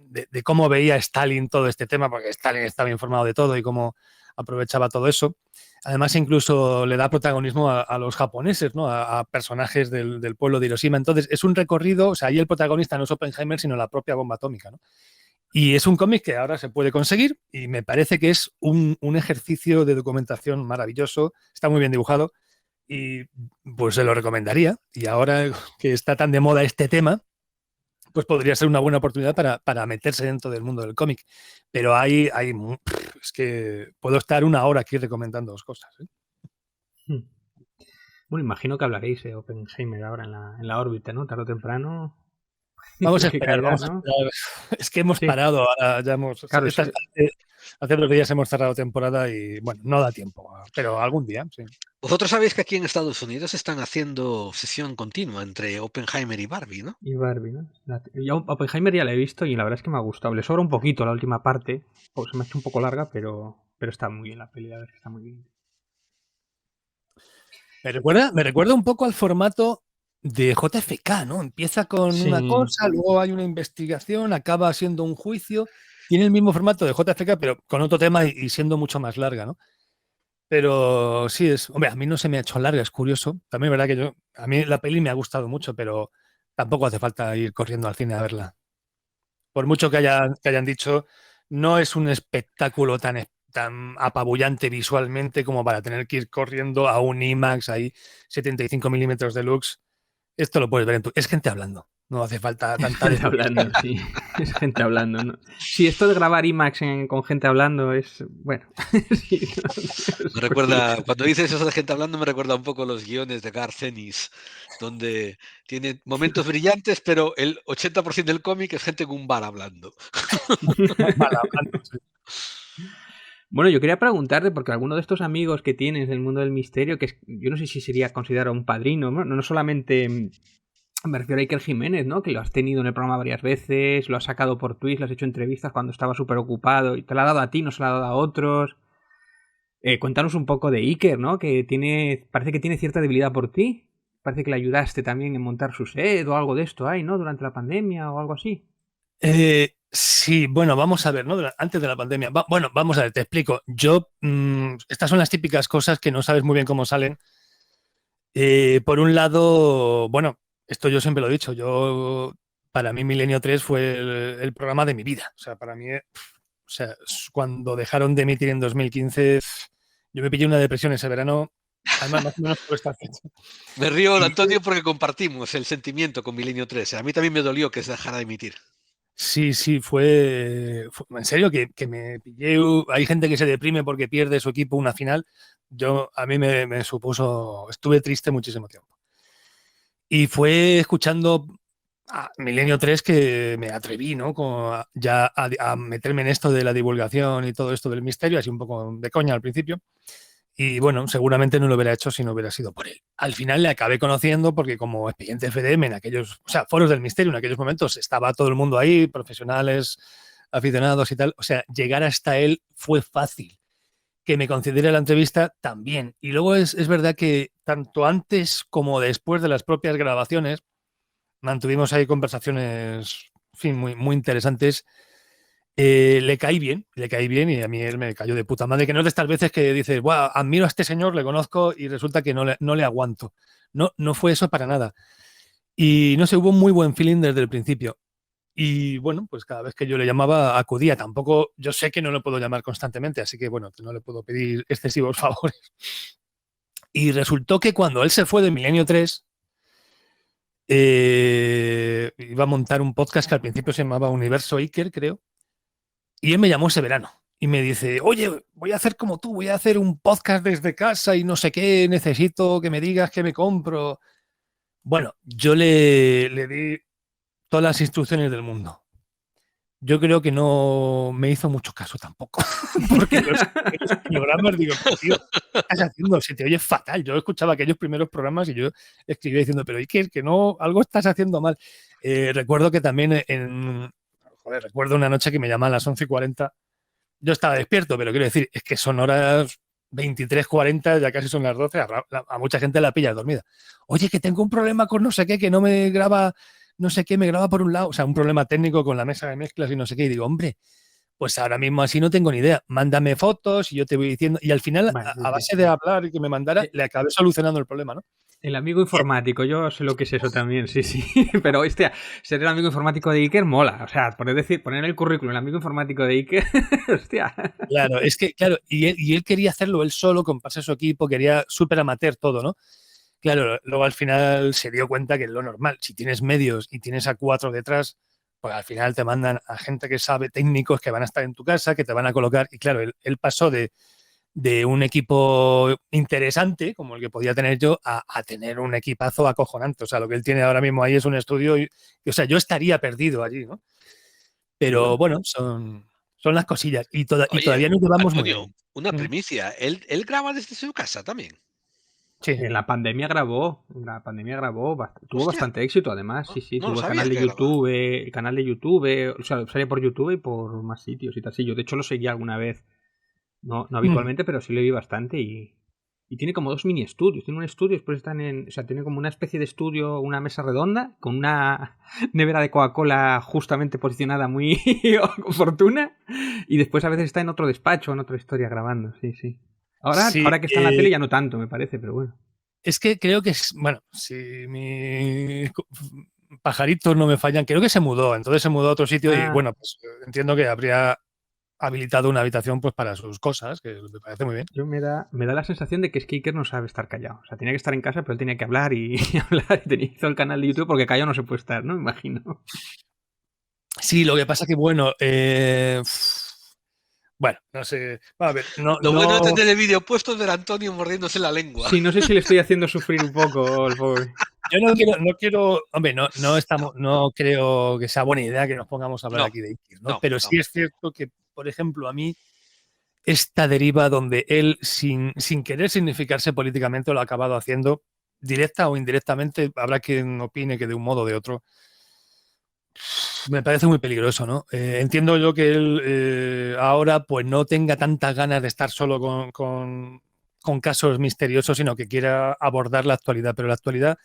de cómo veía Stalin todo este tema, porque Stalin estaba informado de todo y cómo aprovechaba todo eso. Además, incluso le da protagonismo a los japoneses, ¿no? A personajes del pueblo de Hiroshima. Entonces, es un recorrido, o sea, ahí el protagonista no es Oppenheimer, sino la propia bomba atómica, ¿no? Y es un cómic que ahora se puede conseguir y me parece que es un ejercicio de documentación maravilloso, está muy bien dibujado y pues se lo recomendaría. Y ahora que está tan de moda este tema, pues podría ser una buena oportunidad para meterse dentro del mundo del cómic. Pero es que puedo estar una hora aquí recomendando dos cosas, ¿eh? Bueno, imagino que hablaréis de Oppenheimer ahora en la órbita, ¿no? Tarde o temprano. Vamos a Que esperar, caerá, vamos a ¿no? esperar. Es que hemos Sí. parado, ahora ya hemos... Claro, hace 2 días hemos cerrado temporada y, bueno, no da tiempo, pero algún día, sí. Vosotros sabéis que aquí en Estados Unidos están haciendo sesión continua entre Oppenheimer y Barbie, ¿no? y Barbie, ¿no? Yo Oppenheimer ya la he visto y la verdad es que me ha gustado. Le sobra un poquito la última parte, pues se me ha hecho un poco larga, pero está muy bien la peli, la verdad es que está muy bien. Me recuerda un poco al formato de JFK, ¿no? Empieza con Sí. una cosa, luego hay una investigación, acaba siendo un juicio. Tiene el mismo formato de JFK, pero con otro tema y siendo mucho más larga, ¿no? Pero sí, hombre, a mí no se me ha hecho larga, es curioso. También es verdad que a mí la peli me ha gustado mucho, pero tampoco hace falta ir corriendo al cine a verla. Por mucho que hayan dicho, no es un espectáculo tan apabullante visualmente como para tener que ir corriendo a un IMAX ahí, 75 milímetros de lux. Esto lo puedes ver es gente hablando. No hace falta tanta Gente hablando, sí. Es gente hablando, ¿no? Sí, esto de grabar IMAX con gente hablando es... Bueno. Sí, no, Me recuerda, cuando dices eso de gente hablando, me recuerda un poco los guiones de Garth Ennis, donde tiene momentos brillantes, pero el 80% del cómic es gente en un bar hablando. mal hablando, sí. Bueno, yo quería preguntarte, porque alguno de estos amigos que tienes del mundo del misterio, yo no sé si sería considerado un padrino, ¿no? No solamente me refiero a Iker Jiménez, ¿no? Que lo has tenido en el programa varias veces, lo has sacado por Twitch, lo has hecho entrevistas cuando estaba súper ocupado y te lo ha dado a ti, no se lo ha dado a otros. Cuéntanos un poco de Iker, ¿no? Parece que tiene cierta debilidad por ti. Parece que le ayudaste también en montar su set o algo de esto ahí, ¿no? Durante la pandemia o algo así. Sí, bueno, vamos a ver, ¿no? Antes de la pandemia. Bueno, vamos a ver, te explico. Estas son las típicas cosas que no sabes muy bien cómo salen. Por un lado, bueno, esto yo siempre lo he dicho, para mí Milenio 3 fue el programa de mi vida. O sea, para mí, o sea, cuando dejaron de emitir en 2015, yo me pillé una depresión ese verano, además más o menos por esta fecha. Me río, Antonio, porque compartimos el sentimiento con Milenio 13. A mí también me dolió que se dejara de emitir. Sí, fue en serio que me pillé. Hay gente que se deprime porque pierde su equipo una final. A mí me supuso, estuve triste muchísimo tiempo. Y fue escuchando a Milenio 3 que me atreví, ¿no? Ya a meterme en esto de la divulgación y todo esto del misterio, así un poco de coña al principio. Y bueno, seguramente no lo hubiera hecho si no hubiera sido por él. Al final le acabé conociendo porque como expediente FDM en aquellos, o sea, foros del misterio en aquellos momentos estaba todo el mundo ahí, profesionales, aficionados y tal. O sea, llegar hasta él fue fácil. Que me considere la entrevista también. Y luego es verdad que tanto antes como después de las propias grabaciones mantuvimos ahí conversaciones, en fin, muy, muy interesantes. Le caí bien y a mí él me cayó de puta madre, que no es de estas veces que dices, wow, admiro a este señor, le conozco y resulta que no le aguanto. No, no fue eso para nada. Y no sé, hubo un muy buen feeling desde el principio. Y bueno, pues cada vez que yo le llamaba acudía. Tampoco, yo sé que no lo puedo llamar constantemente, así que bueno, no le puedo pedir excesivos favores. Y resultó que cuando él se fue de Milenio 3, iba a montar un podcast que al principio se llamaba Universo Iker, creo. Y él me llamó ese verano y me dice, oye, voy a hacer como tú, voy a hacer un podcast desde casa y no sé qué, necesito que me digas qué me compro. Bueno, yo le di todas las instrucciones del mundo. Yo creo que no me hizo mucho caso tampoco, porque los programas, digo, tío, ¿qué estás haciendo? Se te oye fatal. Yo escuchaba aquellos primeros programas y yo escribía diciendo, pero ¿y qué? Que no, algo estás haciendo mal. Recuerdo que también recuerdo una noche que me llaman a las 11:40. Yo estaba despierto, pero quiero decir, es que son horas 23:40, ya casi son las 12, a mucha gente la pilla dormida. Oye, que tengo un problema con no sé qué, que no me graba, no sé qué, me graba por un lado, o sea, un problema técnico con la mesa de mezclas y no sé qué, y digo, hombre, pues ahora mismo así no tengo ni idea, mándame fotos y yo te voy diciendo, y al final, Vale, a base de hablar y que me mandara, le acabé solucionando el problema, ¿no? El amigo informático, yo sé lo que es eso también, sí, sí. Pero, hostia, ser el amigo informático de Iker mola. O sea, poner en el currículum el amigo informático de Iker, hostia. Claro, es que, claro, y él quería hacerlo él solo, con parte de su equipo, quería súper amateur todo, ¿no? Claro, luego al final se dio cuenta que es lo normal. Si tienes medios y tienes a 4 detrás, pues al final te mandan a gente que sabe, técnicos que van a estar en tu casa, que te van a colocar. Y claro, él pasó de un equipo interesante, como el que podía tener yo, a tener un equipazo acojonante. O sea, lo que él tiene ahora mismo ahí es un estudio. O sea, yo estaría perdido allí, ¿no? Pero bueno, son las cosillas. Y Oye, todavía nos llevamos muy Antonio, bien. una primicia. Él graba desde su casa también. Sí. En la pandemia grabó, tuvo Hostia, bastante éxito además, no, sí, no lo tuvo sabía que grababa. El canal de YouTube, o sea, sale por YouTube y por más sitios y tal. Sí, yo de hecho lo seguí alguna vez, no habitualmente, pero sí lo vi bastante y tiene como 2 mini estudios. Tiene un estudio, después o sea, tiene como una especie de estudio, una mesa redonda con una nevera de Coca-Cola justamente posicionada muy oportuna y después a veces está en otro despacho, en otra historia grabando, sí, sí. Sí, Ahora que está en la tele ya no tanto, me parece, pero bueno. es que creo que es, bueno, si mis pajaritos no me fallan, creo que se mudó, entonces se mudó a otro sitio y Ah, bueno, pues entiendo que habría habilitado una habitación pues para sus cosas, que me parece muy bien. me da la sensación de que Iker no sabe estar callado. O sea, tenía que estar en casa, pero él tenía que hablar y hablar y hizo el canal de YouTube porque callado no se puede estar, ¿no? Me imagino. Sí, lo que pasa que bueno, bueno, no sé, a ver, Lo bueno de tener el vídeo puesto es ver a Antonio mordiéndose la lengua. Sí, no sé si le estoy haciendo sufrir un poco al pobre. yo no quiero, hombre, no No, estamos, no creo que sea buena idea que nos pongamos a hablar no, aquí de Iker, ¿no? no, Pero no. sí es cierto que, por ejemplo, a mí esta deriva donde él, sin querer significarse políticamente, lo ha acabado haciendo, directa o indirectamente, habrá quien opine que de un modo o de otro, me parece muy peligroso, ¿no? Entiendo yo que él ahora pues no tenga tantas ganas de estar solo con casos misteriosos, sino que quiera abordar la actualidad, pero la actualidad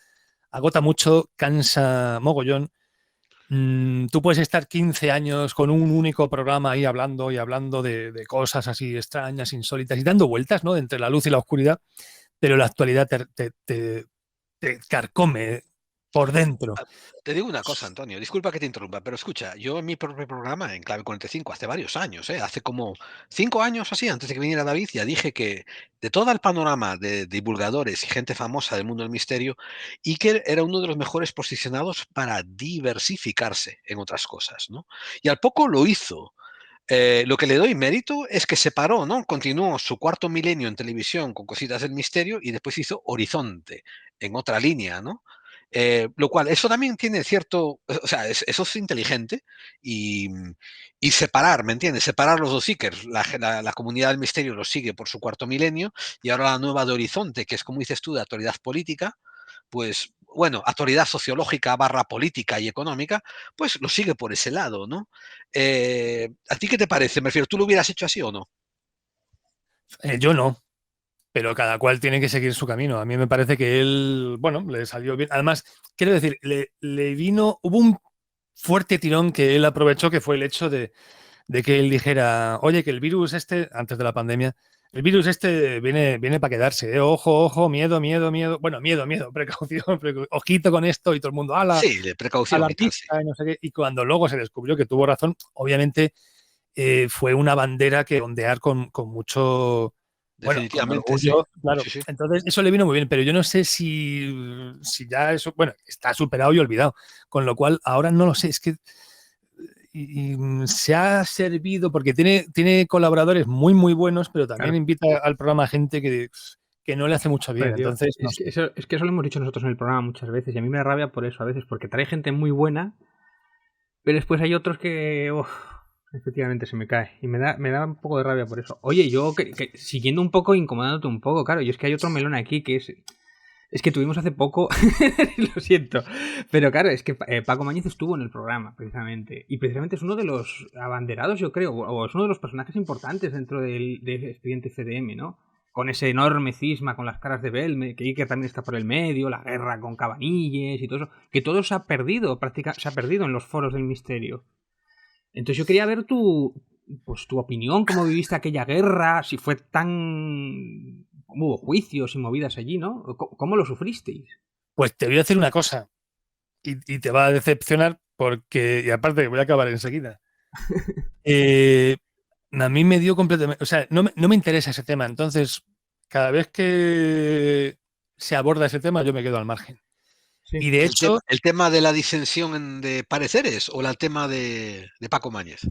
agota mucho, cansa mogollón. Tú puedes estar 15 años con un único programa ahí hablando y hablando de cosas así extrañas, insólitas y dando vueltas, ¿no? Entre la luz y la oscuridad, pero la actualidad te carcome por dentro. Ah, te digo una cosa, Antonio, disculpa que te interrumpa, pero escucha, yo en mi propio programa, en Clave 45, hace varios años, hace como 5 años así, antes de que viniera David, ya dije que de todo el panorama de divulgadores y gente famosa del mundo del misterio, Iker era uno de los mejores posicionados para diversificarse en otras cosas, ¿no? Y al poco lo hizo. Lo que le doy mérito es que se paró, ¿no? Continuó su cuarto milenio en televisión con cositas del misterio y después hizo Horizonte en otra línea, ¿no? Lo cual, eso también tiene cierto, o sea, eso es inteligente y, y separar, ¿me entiendes? Separar los dos seekers. La comunidad del misterio lo sigue por su cuarto milenio y ahora la nueva de Horizonte, que es como dices tú, de actualidad política, pues bueno, actualidad sociológica barra política y económica, pues lo sigue por ese lado, ¿no? ¿A ti qué te parece? Me refiero, ¿tú lo hubieras hecho así o no? Yo no, pero cada cual tiene que seguir su camino. A mí me parece que él, bueno, le salió bien. Además, quiero decir, le vino, hubo un fuerte tirón que él aprovechó, que fue el hecho de que él dijera, oye, que el virus este, antes de la pandemia, el virus este viene para quedarse, ¿eh? Ojo, ojo, miedo, miedo, miedo. Bueno, miedo, miedo, precaución, ojito con esto y todo el mundo, ala, Sí, de precaución y tal, sí. alarmista, y no sé qué. Y cuando luego se descubrió que tuvo razón, obviamente fue una bandera que ondear con mucho, bueno, con Definitivamente, sí. orgullo, claro. Sí, sí. Entonces, eso le vino muy bien, pero yo no sé si ya eso, bueno, está superado y olvidado, con lo cual ahora no lo sé, es que se ha servido porque tiene colaboradores muy, muy buenos, pero también Claro. invita al programa gente que no le hace mucho bien. Pero, tío, Entonces, no sé. es que eso lo hemos dicho nosotros en el programa muchas veces y a mí me da rabia por eso a veces, porque trae gente muy buena, pero después hay otros que, uf, efectivamente se me cae y me da un poco de rabia por eso. Oye, yo siguiendo un poco, incomodándote un poco, claro, y es que hay otro melón aquí que es que tuvimos hace poco, lo siento, pero claro, es que Paco Mañez estuvo en el programa, precisamente, y precisamente es uno de los abanderados, yo creo, o es uno de los personajes importantes dentro del expediente CDM, ¿no? Con ese enorme cisma, con las caras de Belme, que Iker también está por el medio, la guerra con Cabanilles y todo eso, que todo se ha perdido, prácticamente se ha perdido en los foros del misterio. Entonces yo quería ver pues tu opinión, cómo viviste aquella guerra, si fue tan... Hubo juicios y movidas allí, ¿no? ¿Cómo lo sufristeis? Pues te voy a decir una cosa y te va a decepcionar porque, y aparte, voy a acabar enseguida. A mí me dio completamente, o sea, no me interesa ese tema, entonces cada vez que se aborda ese tema yo me quedo al margen. Sí. Y de hecho, el tema de la disensión de pareceres o el tema de Paco Mañez.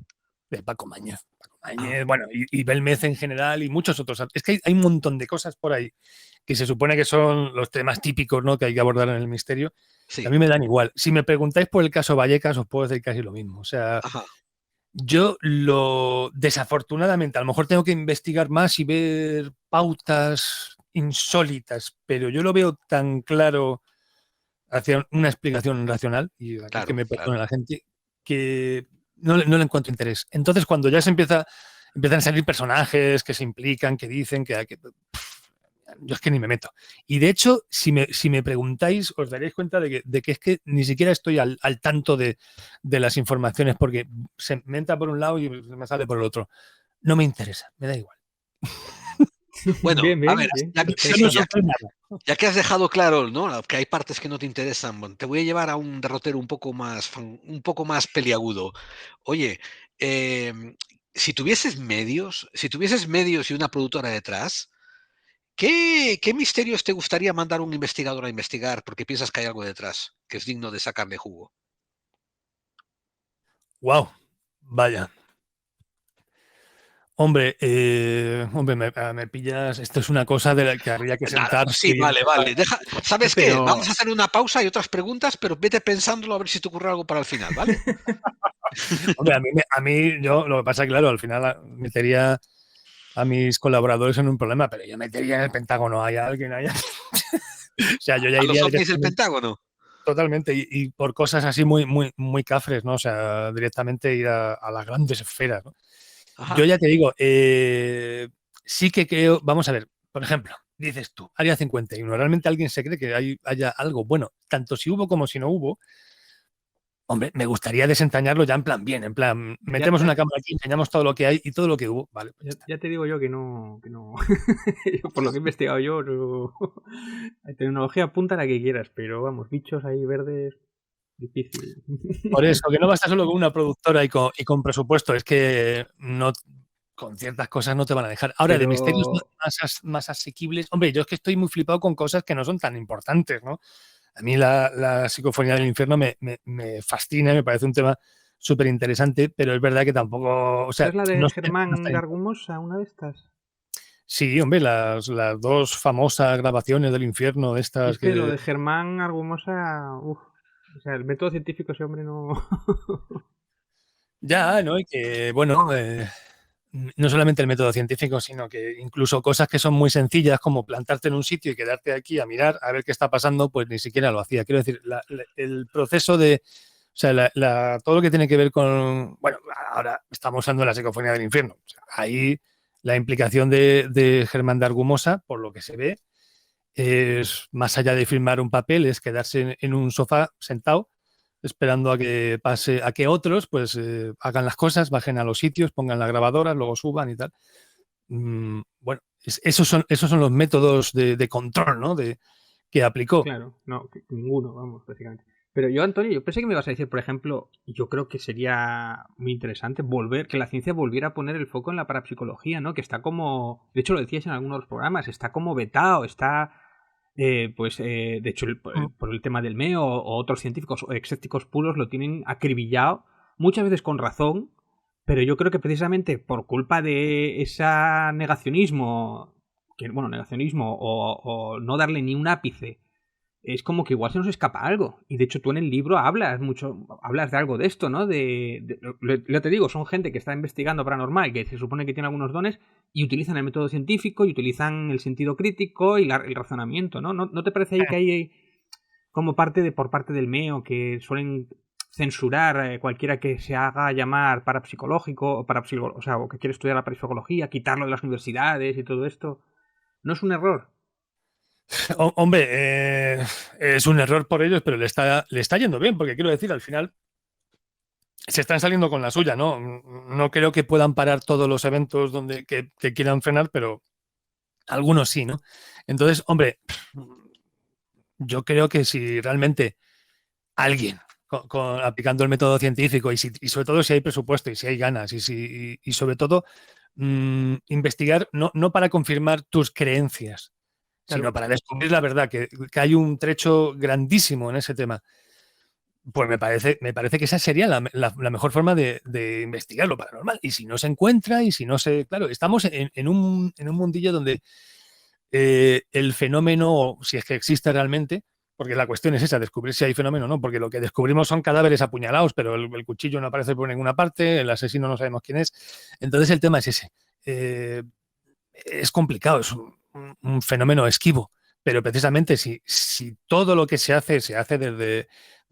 de Paco Mañez. Ah. Bueno, y Belmez en general y muchos otros. Es que hay un montón de cosas por ahí que se supone que son los temas típicos, ¿no?, que hay que abordar en el misterio, que Sí. a mí me dan igual. Si me preguntáis por el caso Vallecas, os puedo decir casi lo mismo. O sea, Ajá. yo desafortunadamente, a lo mejor tengo que investigar más y ver pautas insólitas, pero yo lo veo tan claro hacia una explicación racional, y aquí que Claro, me claro. perdone la gente, que no le encuentro interés. Entonces, cuando ya empiezan a salir personajes que se implican, que dicen yo es que ni me meto. Y de hecho, si me preguntáis, os daréis cuenta de que es que ni siquiera estoy al tanto de las informaciones, porque se me entra por un lado y me sale por el otro. No me interesa, me da igual. Bueno, Bien, a bien, ver, bien. Yo no soy nada. ya que has dejado claro, ¿no?, que hay partes que no te interesan, bueno, te voy a llevar a un derrotero un poco más peliagudo. Oye, si tuvieses medios y una productora detrás, ¿qué misterios te gustaría mandar a un investigador a investigar porque piensas que hay algo detrás que es digno de sacarle jugo? Wow, vaya. Hombre, me pillas. Esto es una cosa de la que habría que Nada, sentarse sí, y vale, empezar. vale. ¿Sabes qué? Vamos a Pero hacer una pausa y otras preguntas, pero vete pensándolo a ver si te ocurre algo para el final, ¿vale? Hombre, yo lo que pasa es que, claro, al final metería a mis colaboradores en un problema, pero yo metería en el Pentágono a alguien allá. O sea, yo ya A los iría ovnis del directamente, Pentágono. totalmente, y por cosas así muy cafres, ¿no? O sea, directamente ir a las grandes esferas, ¿no? Yo Ajá. ya te digo, sí que creo, vamos a ver, por ejemplo, dices tú, Área 51, ¿realmente alguien se cree que haya algo? Bueno, tanto si hubo como si no hubo, hombre, me gustaría desentrañarlo ya en plan bien, en plan, ya, metemos ya, una cámara aquí, enseñamos todo lo que hay y todo lo que hubo, vale, pues ya ya, está. ya te digo yo que no, que no. Por lo que he investigado yo, no. La tecnología apunta a la que quieras, pero vamos, bichos ahí verdes, difícil. Por eso, que no basta solo con una productora y con presupuesto, es que no, con ciertas cosas no te van a dejar. Ahora, de misterios Pero más asequibles, hombre, yo es que estoy muy flipado con cosas que no son tan importantes, ¿no? A mí la psicofonía del infierno me fascina, me parece un tema súper interesante, pero es verdad que tampoco, o ¿esta sea, es la de no sé, no Germán está de bien. Argumosa, una de estas? Sí, hombre, las dos famosas grabaciones del infierno de Y estas es que lo que de Germán Argumosa, uff, o sea, el método científico ese hombre no. ya, ¿no? Y que, bueno, no solamente el método científico, sino que incluso cosas que son muy sencillas, como plantarte en un sitio y quedarte aquí a mirar a ver qué está pasando, pues ni siquiera lo hacía. Quiero decir, el proceso de, o sea, todo lo que tiene que ver con, bueno, ahora estamos usando la psicofonía del infierno. O sea, ahí la implicación de Germán de Argumosa, por lo que se ve, es más allá de firmar un papel, es quedarse en un sofá sentado esperando a que pase, a que otros pues hagan las cosas, bajen a los sitios, pongan las grabadoras, luego suban y tal. Bueno, esos son los métodos de control, ¿no? Que aplicó. Claro, no, ninguno, vamos, básicamente. Pero yo, Antonio, yo pensé que me ibas a decir, por ejemplo, yo creo que sería muy interesante que la ciencia volviera a poner el foco en la parapsicología, ¿no? Que está como, de hecho lo decías en algunos de los programas, está como vetado, está, de hecho, por el tema del MEO o otros científicos o escépticos puros lo tienen acribillado, muchas veces con razón, pero yo creo que precisamente por culpa de ese negacionismo, negacionismo o no darle ni un ápice, es como que igual se nos escapa algo. Y de hecho tú en el libro hablas de algo de esto, ¿no? Ya te digo, son gente que está investigando paranormal, que se supone que tiene algunos dones, y utilizan el método científico, y utilizan el sentido crítico y el razonamiento, ¿no? ¿No te parece ahí que hay como por parte del MEO que suelen censurar cualquiera que se haga llamar parapsicológico o sea, o que quiere estudiar la parapsicología, quitarlo de las universidades y todo esto? ¿No es un error? Hombre, es un error por ellos, pero le está yendo bien, porque quiero decir, al final se están saliendo con la suya, ¿no? No creo que puedan parar todos los eventos que quieran frenar, pero algunos sí, ¿no? Entonces, hombre, yo creo que si realmente alguien aplicando el método científico y sobre todo si hay presupuesto y si hay ganas sobre todo investigar no para confirmar tus creencias, sino para descubrir la verdad, que hay un trecho grandísimo en ese tema. Pues me parece que esa sería la mejor forma de investigar lo paranormal. Y si no se encuentra, y si no se... Claro, estamos en un mundillo donde el fenómeno, si es que existe realmente, porque la cuestión es esa, descubrir si hay fenómeno o no, porque lo que descubrimos son cadáveres apuñalados, pero el cuchillo no aparece por ninguna parte, el asesino no sabemos quién es. Entonces el tema es ese. Es complicado, es un fenómeno esquivo, pero precisamente si todo lo que se hace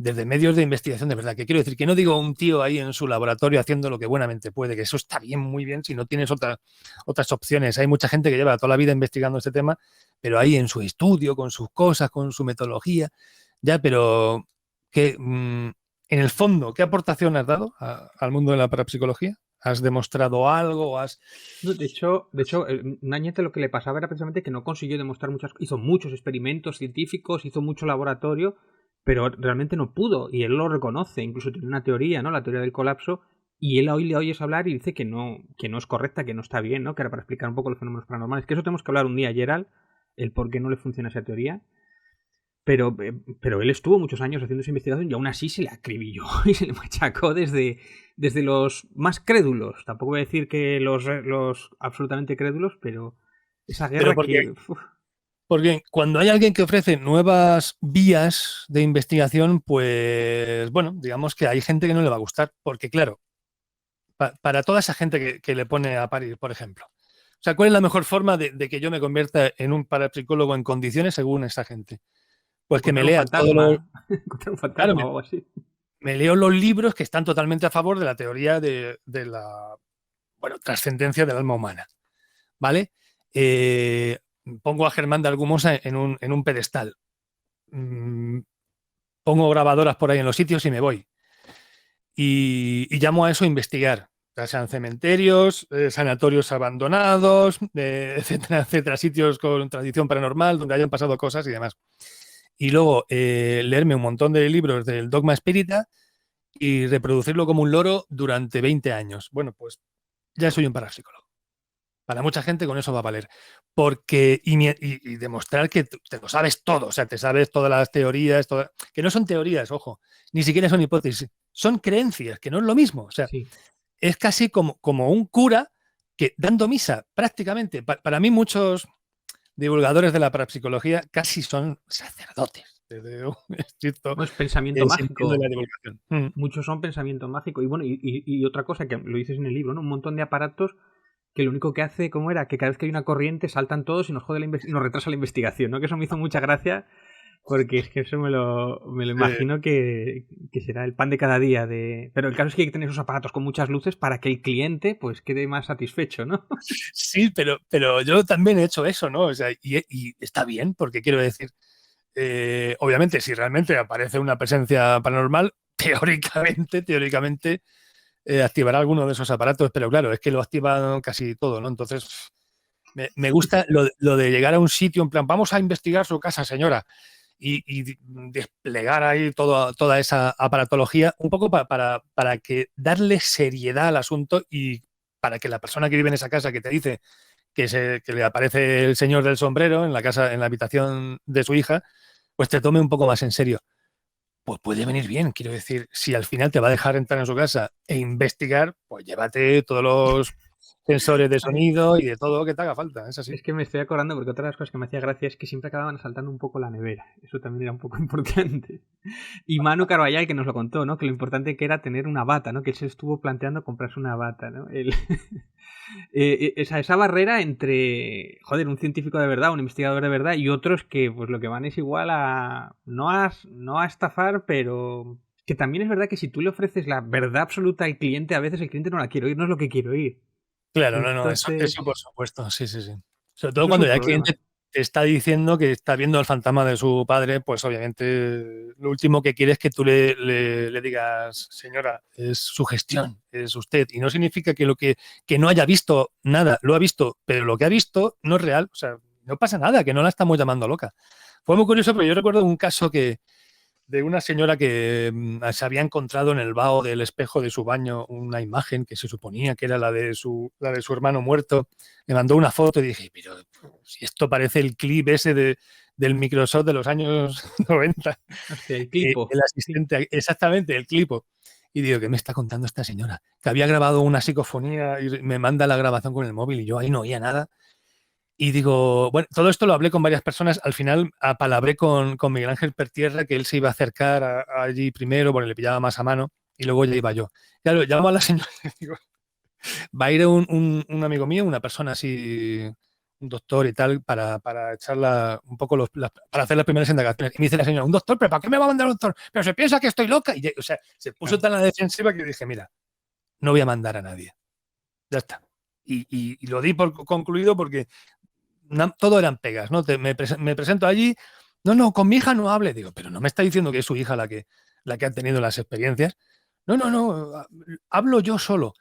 desde medios de investigación de verdad, que quiero decir, que no digo un tío ahí en su laboratorio haciendo lo que buenamente puede, que eso está bien, muy bien, si no tienes otras opciones. Hay mucha gente que lleva toda la vida investigando este tema, pero ahí en su estudio, con sus cosas, con su metodología, ya, pero que en el fondo, ¿qué aportación has dado al mundo de la parapsicología? ¿Has demostrado algo? No, de hecho, Náñez lo que le pasaba era precisamente que no consiguió demostrar muchas cosas. Hizo muchos experimentos científicos, hizo mucho laboratorio, pero realmente no pudo. Y él lo reconoce. Incluso tiene una teoría, ¿no? La teoría del colapso. Y él hoy le oyes hablar y dice que no es correcta, que no está bien, ¿no? Que era para explicar un poco los fenómenos paranormales. Que eso tenemos que hablar un día, Gerald, el por qué no le funciona esa teoría. Pero él estuvo muchos años haciendo esa investigación y aún así se le acribilló y se le machacó desde los más crédulos. Tampoco voy a decir que los absolutamente crédulos, pero esa guerra que... Porque cuando hay alguien que ofrece nuevas vías de investigación, pues bueno, digamos que hay gente que no le va a gustar, porque claro, para toda esa gente que le pone a parir, por ejemplo. O sea, ¿cuál es la mejor forma de que yo me convierta en un parapsicólogo en condiciones según esa gente? Pues que me lea todos los... Encontrar un fantasma Claro, o algo así. me leo los libros que están totalmente a favor de la teoría de la trascendencia del alma humana, ¿vale? Pongo a Germán de Argumosa en un pedestal. Pongo grabadoras por ahí en los sitios y me voy. Y llamo a eso a investigar. Ya sean cementerios, sanatorios abandonados, etcétera, etcétera, sitios con tradición paranormal, donde hayan pasado cosas y demás. Y luego leerme un montón de libros del dogma espírita y reproducirlo como un loro durante 20 años. Bueno, pues ya soy un parapsicólogo. Para mucha gente con eso va a valer. Porque, y demostrar que te lo sabes todo, o sea, te sabes todas las teorías, que no son teorías, ojo, ni siquiera son hipótesis, son creencias, que no es lo mismo. O sea, sí. Es casi como un cura que dando misa, prácticamente. Para mí, muchos divulgadores de la parapsicología casi son sacerdotes. Desde un estricto no es pensamiento mágico. De la divulgación. Muchos son pensamiento mágico. Y bueno, y otra cosa que lo dices en el libro, ¿no? Un montón de aparatos que lo único que hace, ¿cómo era? Que cada vez que hay una corriente saltan todos y nos jode nos retrasa la investigación, ¿no? Que eso me hizo mucha gracia, porque es que eso me lo imagino que será el pan de cada día. Pero el caso es que hay que tener esos aparatos con muchas luces para que el cliente pues quede más satisfecho, ¿no? Sí, pero yo también he hecho eso, ¿no? O sea, y está bien, porque quiero decir, obviamente, si realmente aparece una presencia paranormal, teóricamente activará alguno de esos aparatos, pero claro, es que lo activan casi todo, ¿no? Entonces, me gusta lo de llegar a un sitio en plan, vamos a investigar su casa, señora, y desplegar ahí toda esa aparatología, un poco para que darle seriedad al asunto y para que la persona que vive en esa casa que te dice que le aparece el señor del sombrero en la casa, en la habitación de su hija, pues te tome un poco más en serio. Pues puede venir bien, quiero decir, si al final te va a dejar entrar en su casa e investigar, pues llévate todos los sensores de sonido y de todo lo que te haga falta, es así. Es que me estoy acordando, porque otra de las cosas que me hacía gracia es que siempre acababan saltando un poco la nevera, eso también era un poco importante. Y Manu Carballal, que nos lo contó, ¿no? Que lo importante que era tener una bata, ¿no? Que él se estuvo planteando comprarse una bata, ¿no? Esa barrera entre, joder, un científico de verdad, un investigador de verdad y otros que pues lo que van es igual a no a estafar, pero que también es verdad que si tú le ofreces la verdad absoluta al cliente, a veces el cliente no la quiere oír, no es lo que quiere oír. Claro, entonces, eso por supuesto, sí. Sobre todo cuando ya el cliente te está diciendo que está viendo el fantasma de su padre, pues obviamente lo último que quiere es que tú le digas, señora, es su gestión, es usted. Y no significa que no haya visto nada, lo ha visto, pero lo que ha visto no es real. O sea, no pasa nada, que no la estamos llamando loca. Fue muy curioso, pero yo recuerdo un caso que de una señora que se había encontrado en el vaho del espejo de su baño una imagen que se suponía que era la de su hermano muerto. Me mandó una foto y dije, pero si esto parece el clip ese del Microsoft de los años 90. Hostia, el clipo. El asistente, exactamente, el clipo. Y digo, ¿qué me está contando esta señora? Que había grabado una psicofonía y me manda la grabación con el móvil y yo ahí no oía nada. Y digo, bueno, todo esto lo hablé con varias personas. Al final apalabré con Miguel Ángel Pertierra, que él se iba a acercar allí primero, porque le pillaba más a mano, y luego ya iba yo. Claro, llamo a la señora y digo, va a ir un amigo mío, una persona así, un doctor y tal, para echarla un poco para hacer las primeras indagaciones. Y me dice la señora, un doctor, ¿pero para qué me va a mandar un doctor? Pero se piensa que estoy loca. Y, o sea, se puso tan a la defensiva que dije, mira, no voy a mandar a nadie. Ya está. Y lo di por concluido porque todo eran pegas, ¿no? Me presento allí, no, con mi hija no hable. Digo, pero no me está diciendo que es su hija la que ha tenido las experiencias. No, hablo yo solo.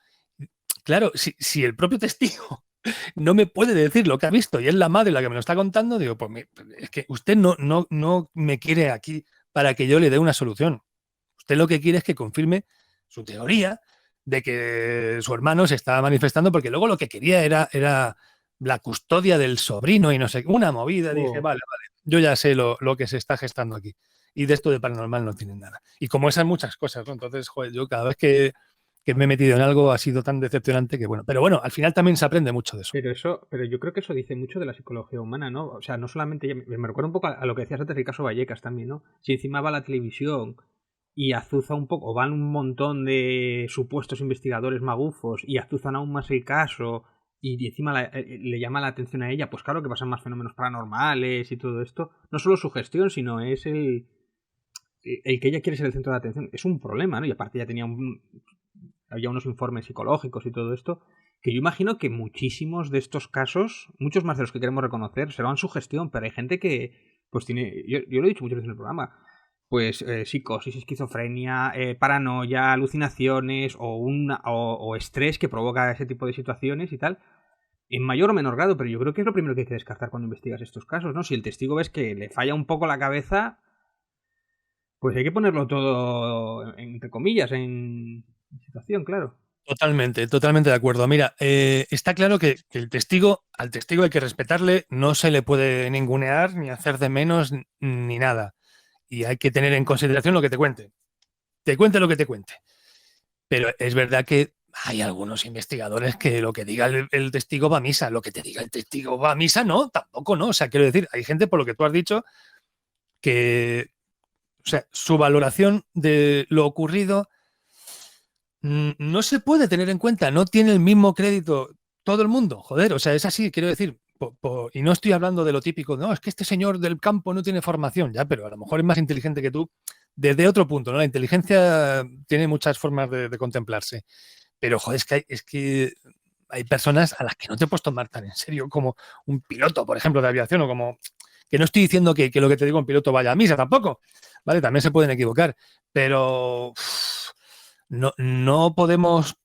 Claro, si el propio testigo no me puede decir lo que ha visto y es la madre la que me lo está contando, digo, pues es que usted no me quiere aquí para que yo le dé una solución. Usted lo que quiere es que confirme su teoría de que su hermano se estaba manifestando, porque luego lo que quería era la custodia del sobrino y no sé, una movida. Dije, vale, yo ya sé lo que se está gestando aquí. Y de esto de paranormal no tienen nada. Y como esas muchas cosas, ¿no? Entonces, joder, yo cada vez que me he metido en algo ha sido tan decepcionante que bueno. Pero bueno, al final también se aprende mucho de eso. Pero yo creo que eso dice mucho de la psicología humana, ¿no? O sea, no solamente, me recuerda un poco a lo que decías antes del caso Vallecas también, ¿no? Si encima va la televisión y azuza un poco, o van un montón de supuestos investigadores magufos y azuzan aún más el caso y encima le llama la atención a ella, pues claro que pasan más fenómenos paranormales y todo esto. No solo su gestión, sino es el que ella quiere ser el centro de atención. Es un problema, ¿no? Y aparte ya había unos informes psicológicos y todo esto, que yo imagino que muchísimos de estos casos, muchos más de los que queremos reconocer, serán su gestión, pero hay gente que pues tiene, yo lo he dicho muchas veces en el programa, pues psicosis, esquizofrenia, paranoia, alucinaciones o estrés que provoca ese tipo de situaciones y tal, en mayor o menor grado, pero yo creo que es lo primero que hay que descartar cuando investigas estos casos, ¿no? Si el testigo ves que le falla un poco la cabeza, pues hay que ponerlo todo entre comillas en situación, claro. Totalmente de acuerdo. Mira, está claro que al testigo hay que respetarle, no se le puede ningunear, ni hacer de menos, ni nada. Y hay que tener en consideración lo que te cuente. Te cuente lo que te cuente. Pero es verdad que hay algunos investigadores que lo que diga el testigo va a misa. Lo que te diga el testigo va a misa, no, tampoco no. O sea, quiero decir, hay gente, por lo que tú has dicho, que, o sea, su valoración de lo ocurrido no se puede tener en cuenta, no tiene el mismo crédito todo el mundo, joder, o sea, es así, quiero decir, y no estoy hablando de lo típico, no, es que este señor del campo no tiene formación, ya, pero a lo mejor es más inteligente que tú desde otro punto, ¿no? La inteligencia tiene muchas formas de contemplarse, pero joder, es que hay personas a las que no te puedes tomar tan en serio como un piloto, por ejemplo, de aviación, o como, que no estoy diciendo que lo que te digo un piloto vaya a misa tampoco, ¿vale? También se pueden equivocar, pero no podemos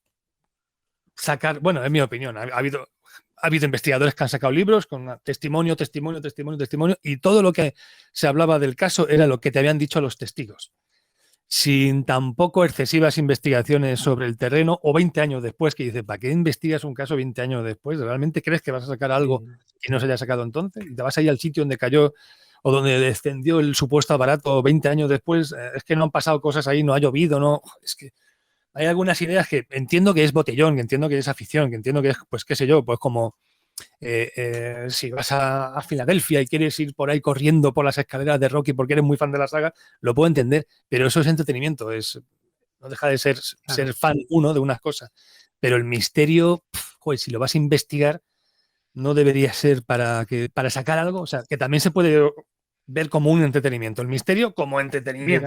sacar, bueno, es mi opinión, ha habido investigadores que han sacado libros con testimonio, y todo lo que se hablaba del caso era lo que te habían dicho los testigos, sin tampoco excesivas investigaciones sobre el terreno, o 20 años después, que dices, ¿para qué investigas un caso 20 años después? ¿Realmente crees que vas a sacar algo que no se haya sacado entonces? ¿Y te vas a ir al sitio donde cayó o donde descendió el supuesto aparato 20 años después? Es que no han pasado cosas ahí, no ha llovido, no, es que hay algunas ideas que entiendo que es botellón, que entiendo que es afición, que entiendo que es, pues qué sé yo, pues como si vas a Filadelfia y quieres ir por ahí corriendo por las escaleras de Rocky porque eres muy fan de la saga, lo puedo entender, pero eso es entretenimiento, no deja de ser fan uno de unas cosas. Pero el misterio, joder, si lo vas a investigar, no debería ser para sacar algo, o sea, que también se puede ver como un entretenimiento, el misterio como entretenimiento.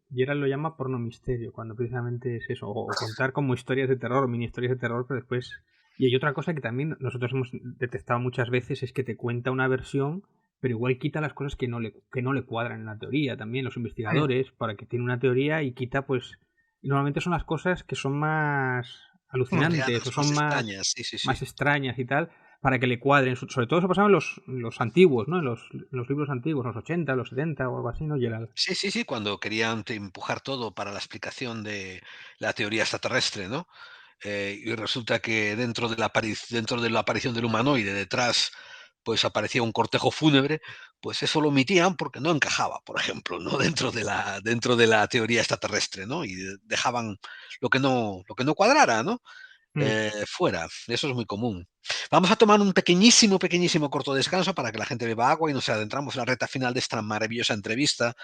Gerald lo llama porno misterio, cuando precisamente es eso, o contar como historias de terror, mini historias de terror, pero después... Y hay otra cosa que también nosotros hemos detectado muchas veces, es que te cuenta una versión, pero igual quita las cosas que no le cuadran en la teoría también, los investigadores, para que tiene una teoría y quita, pues... Y normalmente son las cosas que son más alucinantes, o son más extrañas y tal, para que le cuadren. Sobre todo eso pasaba en los antiguos, ¿no? En los libros antiguos, los 80, los 70 o algo así, ¿no, Gerald? Sí, sí, sí, cuando querían empujar todo para la explicación de la teoría extraterrestre, ¿no? Y resulta que dentro de la aparición del humanoide, detrás, pues aparecía un cortejo fúnebre, pues eso lo omitían porque no encajaba, por ejemplo, ¿no? Dentro de la teoría extraterrestre, ¿no? Y dejaban lo que no cuadrara, ¿no? Mm. Fuera. Eso es muy común. Vamos a tomar un pequeñísimo, pequeñísimo corto descanso para que la gente beba agua y nos adentramos en la recta final de esta maravillosa entrevista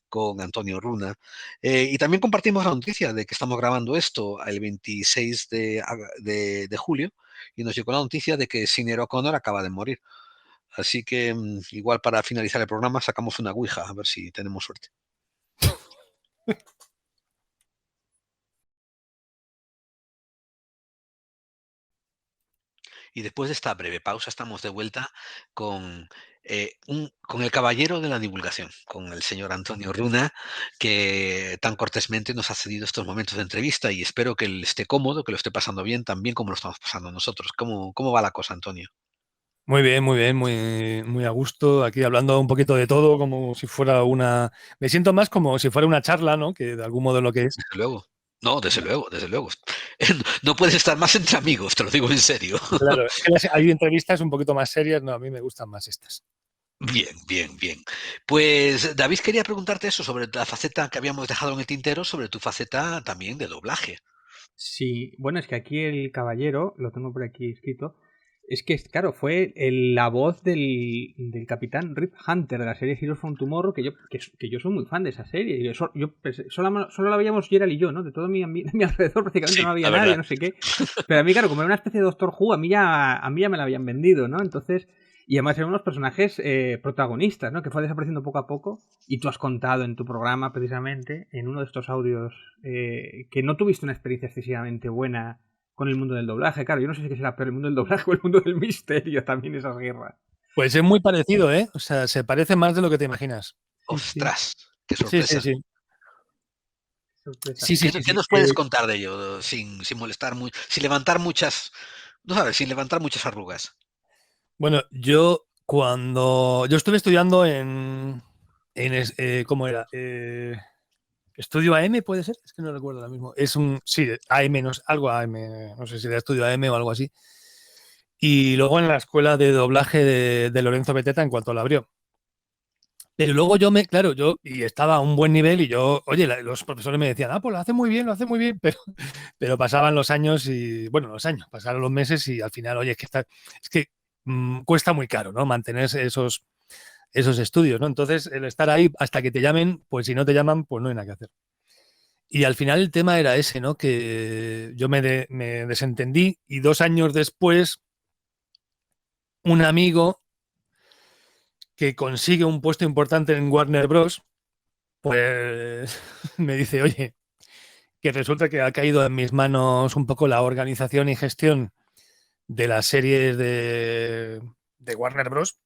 con Antonio Runa. Y también compartimos la noticia de que estamos grabando esto el 26 de julio y nos llegó la noticia de que Sinéad O'Connor acaba de morir. Así que igual para finalizar el programa sacamos una ouija a ver si tenemos suerte. Y después de esta breve pausa estamos de vuelta con, con el caballero de la divulgación, con el señor Antonio Runa, que tan cortésmente nos ha cedido estos momentos de entrevista y espero que él esté cómodo, que lo esté pasando bien, tan bien como lo estamos pasando nosotros. ¿Cómo va la cosa, Antonio? Muy bien, muy bien, muy a gusto. Aquí hablando un poquito de todo, como si fuera una. Me siento más como si fuera una charla, ¿no? Que de algún modo lo que es. Desde luego. No, desde luego, desde luego. No puedes estar más entre amigos, te lo digo en serio. Claro, es que hay entrevistas un poquito más serias, no, a mí me gustan más estas. Bien, bien, bien. Pues David quería preguntarte eso sobre la faceta que habíamos dejado en el tintero, sobre tu faceta también de doblaje. Sí, bueno, es que aquí el caballero, lo tengo por aquí escrito, es que, claro, fue la voz del capitán Rip Hunter de la serie Heroes from Tomorrow, que yo soy muy fan de esa serie. Solo la veíamos Gerald y yo, ¿no? De todo mi alrededor prácticamente Sí, no la había nadie, verdad. no sé qué. Pero a mí, claro, como era una especie de Doctor Who, a mí ya me la habían vendido, ¿no? Entonces, y además eran unos personajes protagonistas, ¿no? Que fue desapareciendo poco a poco. Y tú has contado en tu programa, precisamente, en uno de estos audios, que no tuviste una experiencia excesivamente buena con el mundo del doblaje. Claro, yo no sé si será peor el mundo del doblaje o el mundo del misterio, también esas guerras. Pues es muy parecido, ¿eh? O sea, se parece más de lo que te imaginas. Sí, sí, Ostras, qué Sí, sí, sorpresa. sí. sorpresa. Sí, sí, sí, ¿Qué sí. nos puedes contar de ello sin molestar sin levantar muchas, no sabes, sin levantar muchas arrugas? Bueno, yo estuve estudiando ¿cómo era? ¿Estudio AM puede ser? Es que no recuerdo ahora mismo. Sí, AM, no, algo AM, no sé si era estudio AM o algo así. Y luego en la escuela de doblaje de Lorenzo Beteta en cuanto la abrió. Pero luego claro, y estaba a un buen nivel y oye, los profesores me decían, pues lo hace muy bien, pero pasaban los años pasaron los meses y al final, oye, es que cuesta muy caro, ¿no? Mantener esos estudios, ¿no? Entonces, el estar ahí hasta que te llamen, pues si no te llaman, pues no hay nada que hacer. Y al final el tema era ese, ¿no? Que yo me desentendí y 2 años después, un amigo que consigue un puesto importante en Warner Bros., pues me dice, oye, que resulta que ha caído en mis manos un poco la organización y gestión de las series de Warner Bros.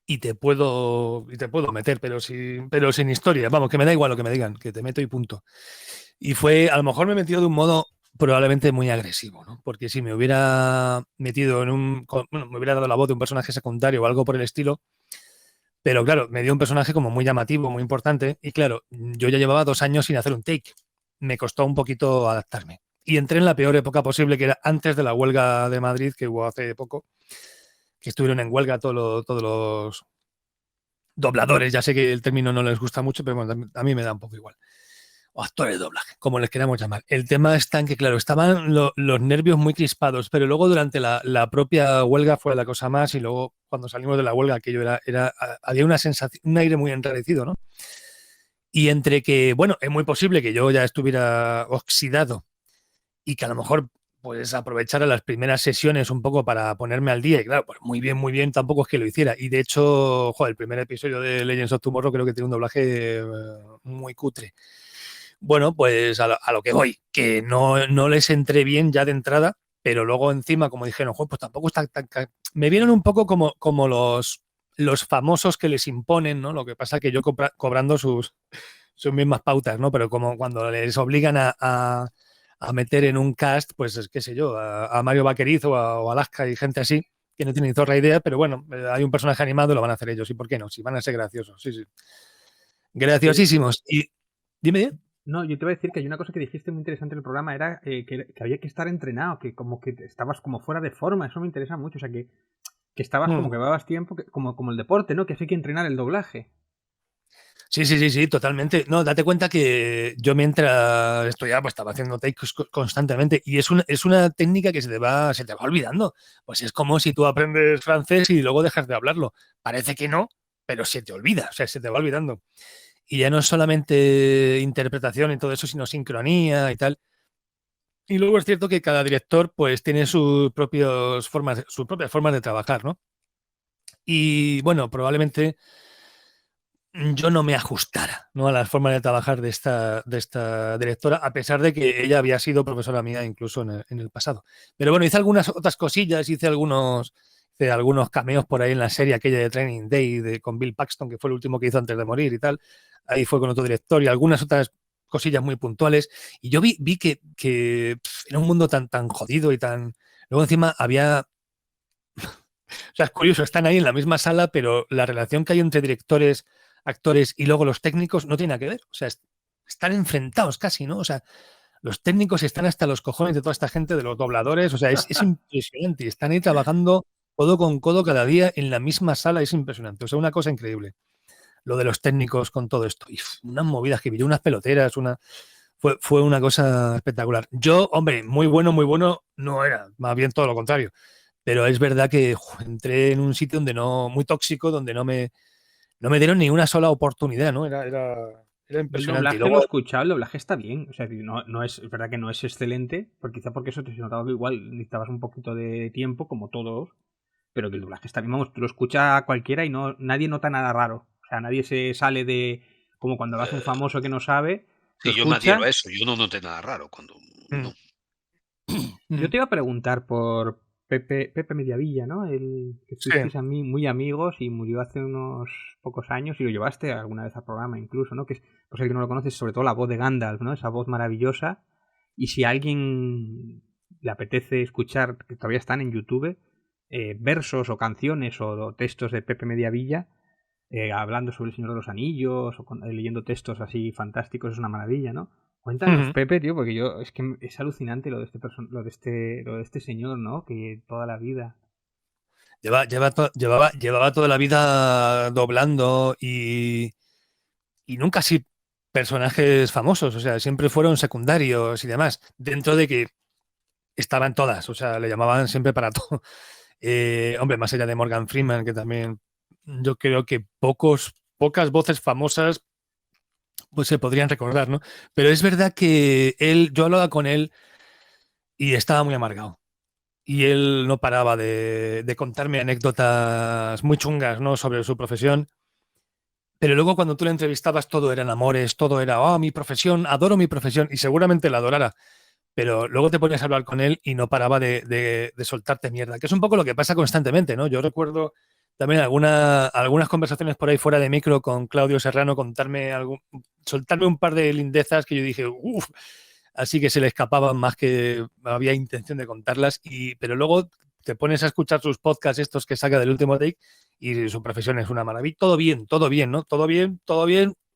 Y te puedo meter, pero sin historia. Vamos, que me da igual lo que me digan, que te meto y punto. Y a lo mejor me he metido de un modo probablemente muy agresivo, ¿no? Porque si me hubiera metido me hubiera dado la voz de un personaje secundario o algo por el estilo, pero claro, me dio un personaje como muy llamativo, muy importante, y claro, yo ya llevaba 2 años sin hacer un take. Me costó un poquito adaptarme. Y entré en la peor época posible, que era antes de la huelga de Madrid, que hubo hace poco, que estuvieron en huelga todos los dobladores. Ya sé que el término no les gusta mucho, pero bueno, a mí me da un poco igual. O actores de doblaje, como les queramos llamar. El tema está en que, claro, estaban los nervios muy crispados, pero luego durante la propia huelga fue la cosa más, y luego cuando salimos de la huelga aquello había una sensación, un aire muy enrarecido, ¿no? Y entre que, bueno, es muy posible que yo ya estuviera oxidado y que a lo mejor pues aprovechara las primeras sesiones un poco para ponerme al día, y claro, pues muy bien tampoco es que lo hiciera. Y de hecho, joder, el primer episodio de Legends of Tomorrow creo que tiene un doblaje muy cutre. Bueno, pues a lo que voy, que no les entré bien ya de entrada, pero luego encima, como dijeron, pues tampoco está tan. Me vieron un poco como los famosos que les imponen, ¿no? Lo que pasa que yo cobrando sus mismas pautas, ¿no? Pero como cuando les obligan a meter en un cast, pues qué sé yo, a Mario Vaquerizo o a Alaska y gente así, que no tiene ni zorra idea, pero bueno, hay un personaje animado y lo van a hacer ellos. ¿Y por qué no? Si van a ser graciosos, sí, sí. Graciosísimos. Y dime. No, yo te iba a decir que hay una cosa que dijiste muy interesante en el programa, era que había que estar entrenado, que como que estabas como fuera de forma, eso me interesa mucho, o sea, que estabas como que llevabas tiempo, como el deporte, ¿no? Que así hay que entrenar el doblaje. Sí, totalmente. No, date cuenta que yo mientras estudiaba, pues estaba haciendo takes constantemente y es una técnica que se te va olvidando. Pues es como si tú aprendes francés y luego dejas de hablarlo. Parece que no, pero se te olvida, o sea, se te va olvidando. Y ya no es solamente interpretación y todo eso, sino sincronía y tal. Y luego es cierto que cada director pues tiene sus propias formas de trabajar, ¿no? Y bueno, probablemente yo no me ajustara, ¿no?, a las formas de trabajar de esta directora, a pesar de que ella había sido profesora mía incluso en el pasado. Pero bueno, hice algunas otras cosillas, hice algunos cameos por ahí en la serie aquella de Training Day con Bill Paxton, que fue el último que hizo antes de morir y tal. Ahí fue con otro director y algunas otras cosillas muy puntuales. Y yo vi que era un mundo tan jodido y tan... Luego encima había... O sea, es curioso, están ahí en la misma sala, pero la relación que hay entre directores, actores y luego los técnicos no tiene nada que ver. O sea, están enfrentados casi, ¿no? O sea, los técnicos están hasta los cojones de toda esta gente, de los dobladores. O sea, es impresionante. Están ahí trabajando codo con codo cada día en la misma sala. Es impresionante. O sea, una cosa increíble. Lo de los técnicos con todo esto. Y unas movidas que vi, unas peloteras, fue una cosa espectacular. Yo, hombre, muy bueno no era. Más bien todo lo contrario. Pero es verdad que entré en un sitio donde muy tóxico, donde no me dieron ni una sola oportunidad, ¿no? Era El impresionante. Y doblaje lo he luego, escuchado, el doblaje está bien, o sea, no es verdad que no es excelente, porque quizá porque eso te notaba que igual necesitabas un poquito de tiempo, como todos, pero que el doblaje está bien, vamos, tú lo escuchas a cualquiera y nadie nota nada raro, o sea, nadie se sale de, como cuando vas a un famoso que no sabe, lo Sí, yo me adhiero a escucha. eso. Yo no noté nada raro cuando... mm, No. Yo te iba a preguntar por Pepe Mediavilla, ¿no? El que sí. fuisteis a mí muy amigos y murió hace unos pocos años y lo llevaste alguna vez al programa incluso, ¿no? Que es, por si alguien no lo conoce, sobre todo la voz de Gandalf, ¿no? Esa voz maravillosa. Y si a alguien le apetece escuchar, que todavía están en YouTube, versos o canciones o textos de Pepe Mediavilla, hablando sobre el Señor de los Anillos o leyendo textos así fantásticos, es una maravilla, ¿no? Cuéntanos, Ujú. Pepe, tío, porque es que es alucinante lo de este señor, ¿no? Que toda la vida. Llevaba toda la vida doblando y nunca así personajes famosos, o sea, siempre fueron secundarios y demás, dentro de que estaban todas, o sea, le llamaban siempre para todo. Hombre, más allá de Morgan Freeman, que también yo creo que pocas voces famosas pues se podrían recordar, ¿no? Pero es verdad que yo hablaba con él y estaba muy amargado. Y él no paraba de contarme anécdotas muy chungas, ¿no?, sobre su profesión. Pero luego cuando tú le entrevistabas todo eran amores, todo era, oh, mi profesión, adoro mi profesión, y seguramente la adorara. Pero luego te ponías a hablar con él y no paraba de soltarte mierda, que es un poco lo que pasa constantemente, ¿no? Yo recuerdo también algunas conversaciones por ahí fuera de micro con Claudio Serrano, soltarme un par de lindezas que yo dije, uff, así que se le escapaban más que había intención de contarlas, pero luego te pones a escuchar sus podcasts estos que saca del último take y su profesión es una maravilla. Todo bien, ¿no? Todo bien,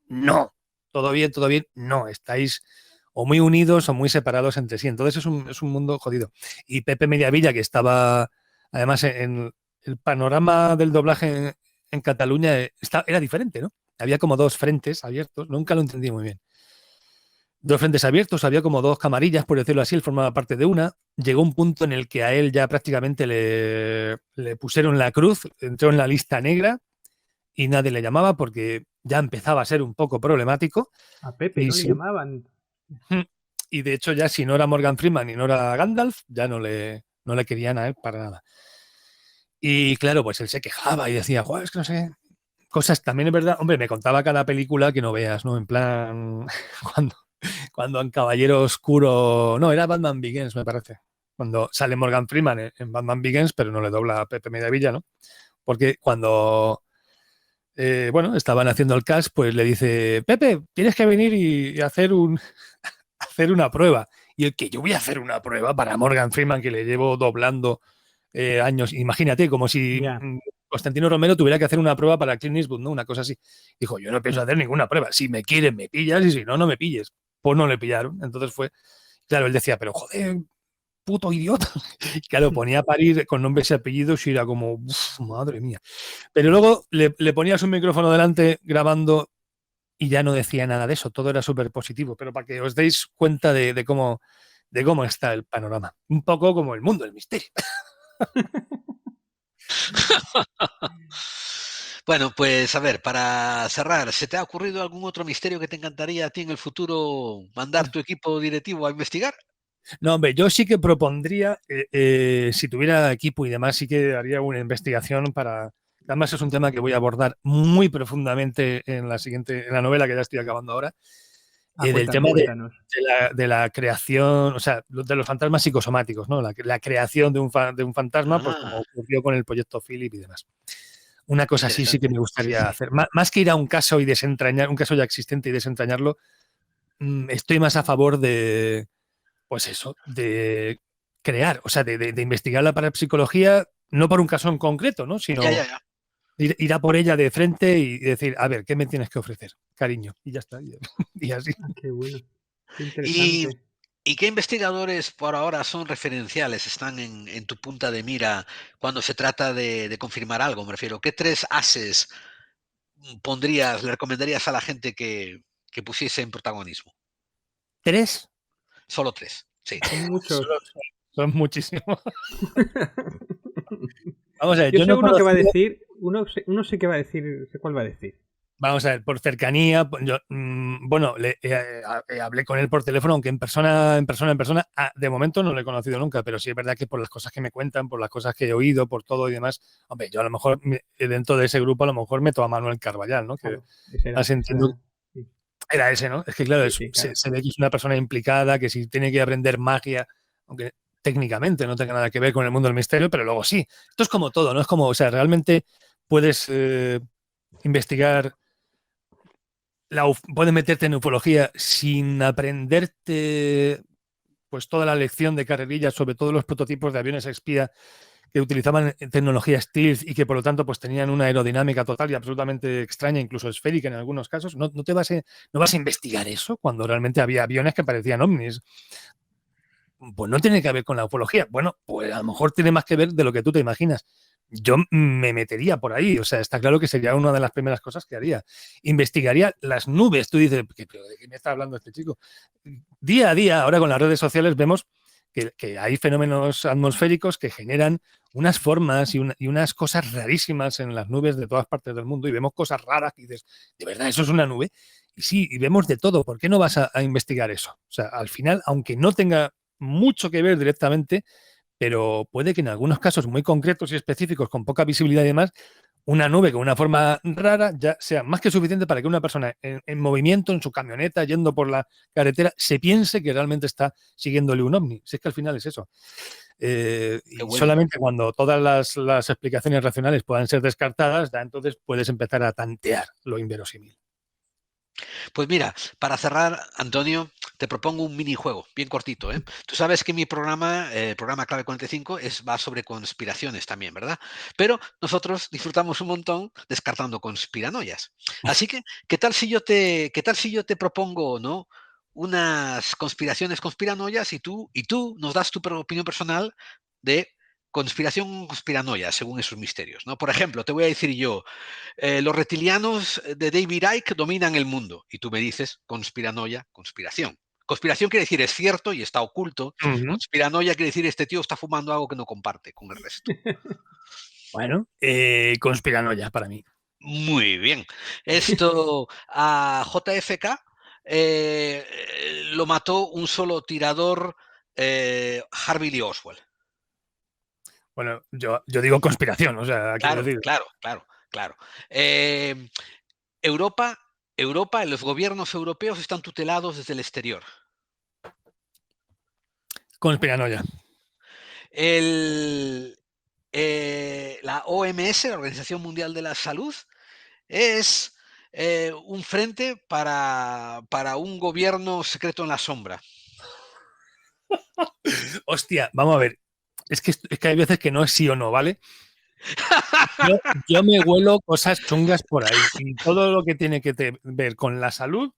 no. Todo bien, no. Estáis o muy unidos o muy separados entre sí. Entonces es un mundo jodido. Y Pepe Mediavilla, que estaba además en el panorama del doblaje en Cataluña, era diferente, ¿no? Había como dos frentes abiertos, nunca lo entendí muy bien. Dos frentes abiertos, había como dos camarillas, por decirlo así, él formaba parte de una. Llegó un punto en el que a él ya prácticamente le pusieron la cruz, entró en la lista negra y nadie le llamaba porque ya empezaba a ser un poco problemático. A Pepe, Y, ¿no? Le sí, llamaban. y de hecho ya si no era Morgan Freeman y no era Gandalf, ya no le querían a él para nada. Y claro, pues él se quejaba y decía, "Joder, es que no sé, cosas". También es verdad, hombre, me contaba cada película que no veas, ¿no? En plan, cuando, cuando en Caballero Oscuro, no, era Batman Begins, me parece. Cuando sale Morgan Freeman en Batman Begins, pero no le dobla a Pepe Mediavilla, ¿no? Porque cuando, bueno, estaban haciendo el cast, pues le dice, Pepe, tienes que venir y hacer una prueba. Y el que yo voy a hacer una prueba para Morgan Freeman, que le llevo doblando años. Imagínate, como si Ya. Constantino Romero tuviera que hacer una prueba para Clint Eastwood, ¿no? Una cosa así. Dijo, yo no pienso hacer ninguna prueba. Si me quieres, me pillas, y si no, no me pilles. Pues no le pillaron. Entonces fue, claro, él decía, pero joder, puto idiota. Claro, ponía a parir con nombres y apellidos y era como, "Uf, madre mía". Pero luego le ponías un micrófono delante grabando y ya no decía nada de eso, todo era súper positivo, pero para que os deis cuenta de cómo está el panorama. Un poco como el mundo del misterio. Bueno, pues a ver, para cerrar, ¿se te ha ocurrido algún otro misterio que te encantaría a ti en el futuro mandar tu equipo directivo a investigar? No, hombre, yo sí que propondría, si tuviera equipo y demás, sí que haría una investigación para... Además es un tema que voy a abordar muy profundamente en en la novela que ya estoy acabando ahora, del Cuéntanos, tema cuéntanos. de la creación, o sea, de los fantasmas psicosomáticos, ¿no? La creación de un fantasma, pues como Ah, ocurrió con el proyecto Philip y demás. Una cosa así sí que interesante. me Sí, gustaría sí. hacer. Más que ir a un caso y desentrañar, un caso ya existente y desentrañarlo, estoy más a favor de, pues eso, de crear, o sea, de investigar la parapsicología, no por un caso en concreto, ¿no? Ya, ya, Sino ya. ir a por ella de frente y decir, a ver, ¿qué me tienes que ofrecer? Cariño. Y ya está. Y así. Qué bueno, qué ¿Y, interesante. y qué investigadores por ahora son referenciales, están en tu punta de mira cuando se trata de confirmar algo? Me refiero, ¿qué tres ases pondrías, le recomendarías a la gente que pusiese en protagonismo? ¿Tres? Solo tres, sí. Son muchos. Son muchísimos. Vamos a ver, Yo yo sé no he uno que va a conocido. decir, uno sé que va a decir, sé cuál va a decir. Vamos a ver, por cercanía, yo, bueno, hablé con él por teléfono, aunque en persona, de momento no lo he conocido nunca, pero sí es verdad que por las cosas que me cuentan, por las cosas que he oído, por todo y demás, hombre, yo a lo mejor dentro de ese grupo a lo mejor meto a Manuel Carballal, ¿no? Que Claro, ese era, así ese entiendo, era. Sí, era ese, ¿no? Es que claro, sí, sí, claro. se ve que es una persona implicada, que si tiene que aprender magia, aunque técnicamente no tenga nada que ver con el mundo del misterio, pero luego sí. Esto es como todo, ¿no? Es como, o sea, realmente puedes investigar puedes meterte en ufología sin aprenderte pues toda la lección de carrerillas sobre todos los prototipos de aviones espía que utilizaban tecnología stealth y que por lo tanto pues tenían una aerodinámica total y absolutamente extraña, incluso esférica en algunos casos. No vas a investigar eso cuando realmente había aviones que parecían ovnis. Pues no tiene que ver con la ufología. Bueno, pues a lo mejor tiene más que ver de lo que tú te imaginas. Yo me metería por ahí, o sea, está claro que sería una de las primeras cosas que haría. Investigaría las nubes. Tú dices, ¿pero de qué me está hablando este chico? Día a día, ahora con las redes sociales vemos que hay fenómenos atmosféricos que generan unas formas y unas cosas rarísimas en las nubes de todas partes del mundo y vemos cosas raras y dices, ¿de verdad eso es una nube? Y sí, y vemos de todo. ¿Por qué no vas a investigar eso? O sea, al final, aunque no tenga mucho que ver directamente, pero puede que en algunos casos muy concretos y específicos, con poca visibilidad y demás, una nube con una forma rara ya sea más que suficiente para que una persona en movimiento, en su camioneta, yendo por la carretera, se piense que realmente está siguiéndole un ovni. Si es que al final es eso. Qué Y bueno. solamente cuando todas las explicaciones racionales puedan ser descartadas, ya entonces puedes empezar a tantear lo inverosímil. Pues mira, para cerrar, Antonio, te propongo un minijuego, bien cortito, ¿eh? Tú sabes que mi programa, el programa Clave 45, va sobre conspiraciones también, ¿verdad? Pero nosotros disfrutamos un montón descartando conspiranoias. Así que, qué tal si yo te propongo, ¿no? Unas conspiraciones, conspiranoias, y tú nos das tu opinión personal de conspiración, conspiranoia, según esos misterios, ¿no? Por ejemplo, te voy a decir yo, los reptilianos de David Icke dominan el mundo. Y tú me dices, conspiranoia, conspiración. Conspiración quiere decir es cierto y está oculto. Uh -huh. Conspiranoia quiere decir este tío está fumando algo que no comparte con el resto. Bueno, conspiranoia para mí. Muy bien. Esto a JFK lo mató un solo tirador, Harvey Lee Oswald. Bueno, yo digo conspiración, o sea, quiero Claro, decir, claro, claro, claro. Eh, Europa, Europa, los gobiernos europeos están tutelados desde el exterior. conspiranoia. La OMS, la Organización Mundial de la Salud, es un frente para un gobierno secreto en la sombra. Hostia, vamos a ver. Es que hay veces que no es sí o no, ¿vale? Yo me huelo cosas chungas por ahí y todo lo que tiene que ver con la salud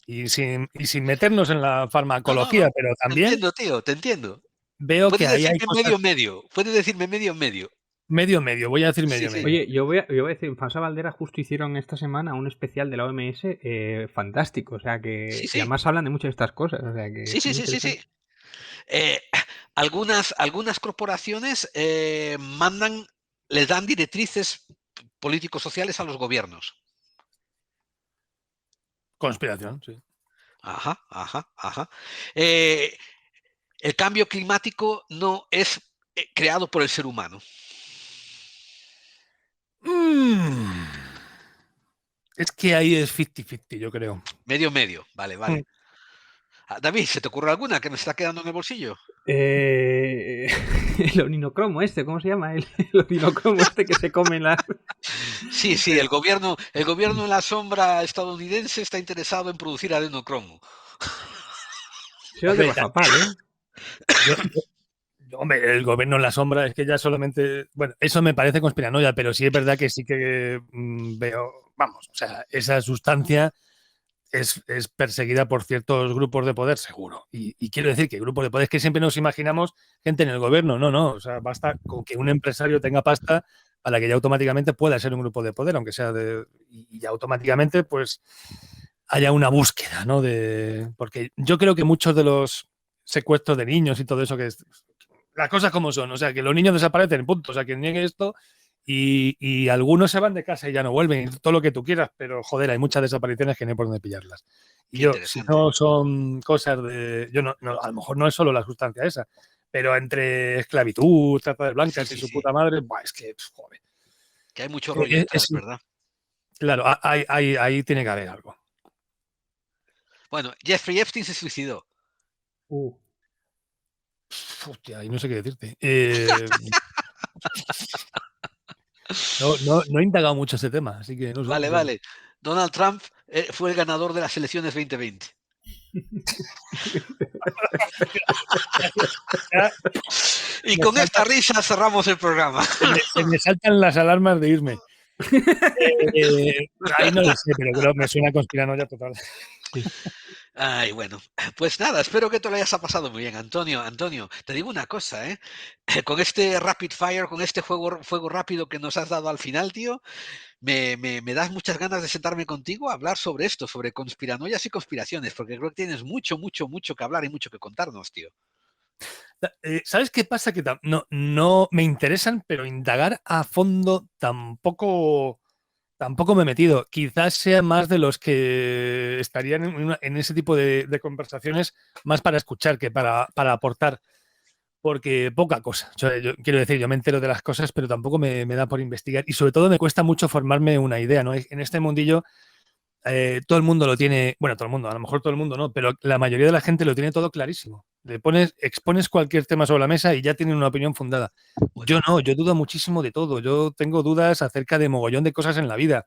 y sin meternos en la No, no, farmacología, no. pero Te también entiendo, tío, te entiendo. veo que Puedes ahí hay decirme cosas medio medio. Puedes decirme medio medio. medio, voy a decir Sí, medio, sí. medio. Oye, yo voy a decir, en Falsa Valdera justo hicieron esta semana un especial de la OMS fantástico, o sea Sí, que... Y sí. además hablan de muchas de estas cosas, o sea que Sí, es sí, muy sí, sí, sí. interesante. Eh, algunas corporaciones les dan directrices políticos sociales a los gobiernos. Conspiración, sí. Ajá, ajá, ajá. Eh, el cambio climático no es creado por el ser humano. Es que ahí es 50-50, yo creo. Medio medio. Vale, vale. David, ¿se te ocurre alguna que me está quedando en el bolsillo? Eh, el oninocromo este, ¿cómo se llama? El oninocromo este que se come la... Sí, sí, el gobierno en la sombra estadounidense está interesado en producir adenocromo. Será de Hombre, Rajapal, ¿eh? hombre, el gobierno en la sombra es que ya solamente. Bueno, eso me parece conspiranoia, pero sí es verdad que sí que veo. Vamos, o sea, esa sustancia es perseguida por ciertos grupos de poder, seguro. Y quiero decir que grupos de poder es que siempre nos imaginamos gente en el gobierno. No, no. O sea, basta con que un empresario tenga pasta para que ya automáticamente pueda ser un grupo de poder, aunque sea de. Y ya automáticamente, pues, haya una búsqueda, ¿no? Porque yo creo que muchos de los secuestros de niños y todo eso, las cosas como son, o sea, que los niños desaparecen, punto, o sea, que niegue esto y algunos se van de casa y ya no vuelven, y todo lo que tú quieras, pero joder, hay muchas desapariciones que no hay por dónde pillarlas. Y Qué yo, si interesante. no son cosas de, yo a lo mejor no es solo la sustancia esa, pero entre esclavitud, trata de Sí, blancas y sí, su sí. puta madre, es que, joder. Que hay mucho rollo detrás, ¿verdad? Claro, ahí tiene que haber algo. Bueno, Jeffrey Epstein se suicidó. Hostia, y no sé qué decirte. No he indagado mucho ese tema, así que no sé. Vale, vale. Donald Trump fue el ganador de las elecciones 2020. Ya Y me con esta saltan, risa cerramos el programa. se me saltan las alarmas de irme. Ahí no lo sé, pero creo que me suena conspiranoia total. Ay, bueno, pues nada, espero que te lo hayas pasado muy bien, Antonio. Antonio, te digo una cosa, ¿eh? Con este rapid fire, con este fuego rápido que nos has dado al final, tío, me das muchas ganas de sentarme contigo a hablar sobre esto, sobre conspiranoias y conspiraciones, porque creo que tienes mucho, mucho, mucho que hablar y mucho que contarnos, tío. ¿Sabes qué pasa? Que no me interesan, pero indagar a fondo tampoco me he metido. Quizás sea más de los que estarían en ese tipo de conversaciones, más para escuchar que para aportar. Porque poca cosa. O sea, yo quiero decir, yo me entero de las cosas, pero tampoco me da por investigar. Y sobre todo me cuesta mucho formarme una idea, ¿no? En este mundillo, todo el mundo lo tiene, bueno, todo el mundo, a lo mejor todo el mundo no, pero la mayoría de la gente lo tiene todo clarísimo. Expones cualquier tema sobre la mesa y ya tienen una opinión fundada. Yo Bueno, no, yo dudo muchísimo de todo. Yo tengo dudas acerca de mogollón de cosas en la vida.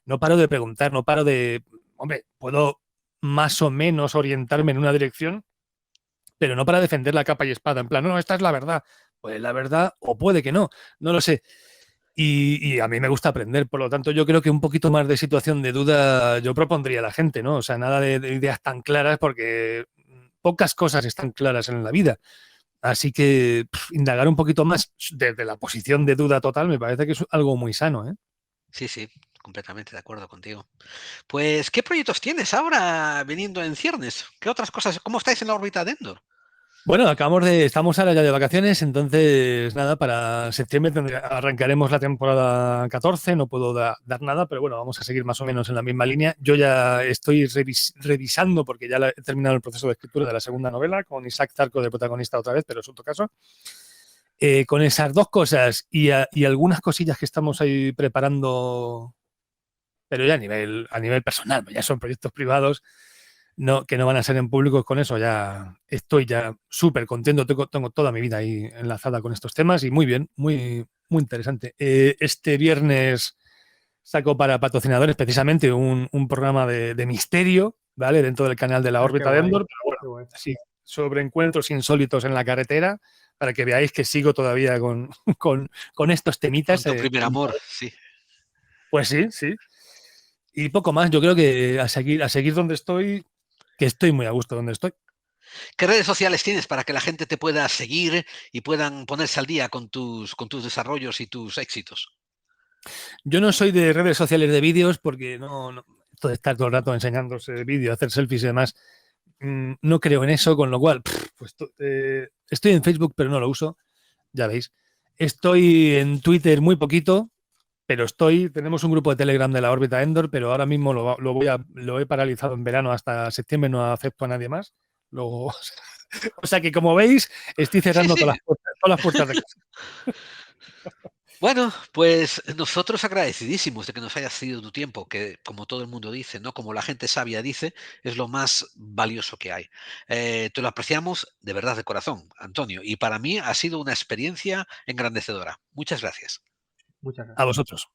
No paro de preguntar, no paro de. Hombre, puedo más o menos orientarme en una dirección, pero no para defender la capa y espada, en plan, no, esta es la verdad. Pues la verdad, o puede que no, no lo sé. Y a mí me gusta aprender, por lo tanto, yo creo que un poquito más de situación de duda yo propondría a la gente, ¿no? O sea, nada de ideas tan claras, porque pocas cosas están claras en la vida. Así que indagar un poquito más desde la posición de duda total me parece que es algo muy sano, ¿eh? sí, sí, completamente de acuerdo contigo. Pues, ¿qué proyectos tienes ahora viniendo en ciernes? ¿Qué otras cosas? ¿Cómo estáis en la órbita de Endor? Bueno, estamos ahora ya de vacaciones, entonces nada, para septiembre arrancaremos la temporada 14, no puedo dar nada, pero bueno, vamos a seguir más o menos en la misma línea. Yo ya estoy revisando, porque ya he terminado el proceso de escritura de la segunda novela, con Isaac Zarco de protagonista otra vez, pero es otro caso. Con esas dos cosas y algunas cosillas que estamos ahí preparando, pero ya a nivel personal, ya son proyectos privados que no van a ser en público, con eso ya estoy ya súper contento, tengo toda mi vida ahí enlazada con estos temas y muy bien, muy, muy interesante. Este viernes saco para patrocinadores precisamente un programa de misterio, ¿vale? Dentro del canal de la Ah, qué órbita de guay, Endor, pero bueno, qué guay. así, sobre encuentros insólitos en la carretera, para que veáis que sigo todavía con estos temitas. Con tu primer amor, sí. Pues sí, sí. Y poco más, yo creo que a seguir donde estoy, que estoy muy a gusto donde estoy. ¿Qué redes sociales tienes para que la gente te pueda seguir y puedan ponerse al día con tus desarrollos y tus éxitos? Yo no soy de redes sociales de vídeos porque esto de estar todo el rato enseñándose vídeos, hacer selfies y demás, no creo en eso, con lo cual, pues estoy en Facebook, pero no lo uso, ya veis. Estoy en Twitter muy poquito, pero tenemos un grupo de Telegram de la órbita Endor, pero ahora mismo lo he paralizado en verano hasta septiembre, no acepto a nadie más. Luego, o sea que como veis, estoy Sí, cerrando sí. todas las puertas de casa. Bueno, pues nosotros agradecidísimos de que nos hayas cedido tu tiempo, que como todo el mundo dice, ¿no? Como la gente sabia dice, es lo más valioso que hay. Te lo apreciamos de verdad de corazón, Antonio, y para mí ha sido una experiencia engrandecedora. Muchas gracias. Muchas A gracias. vosotros.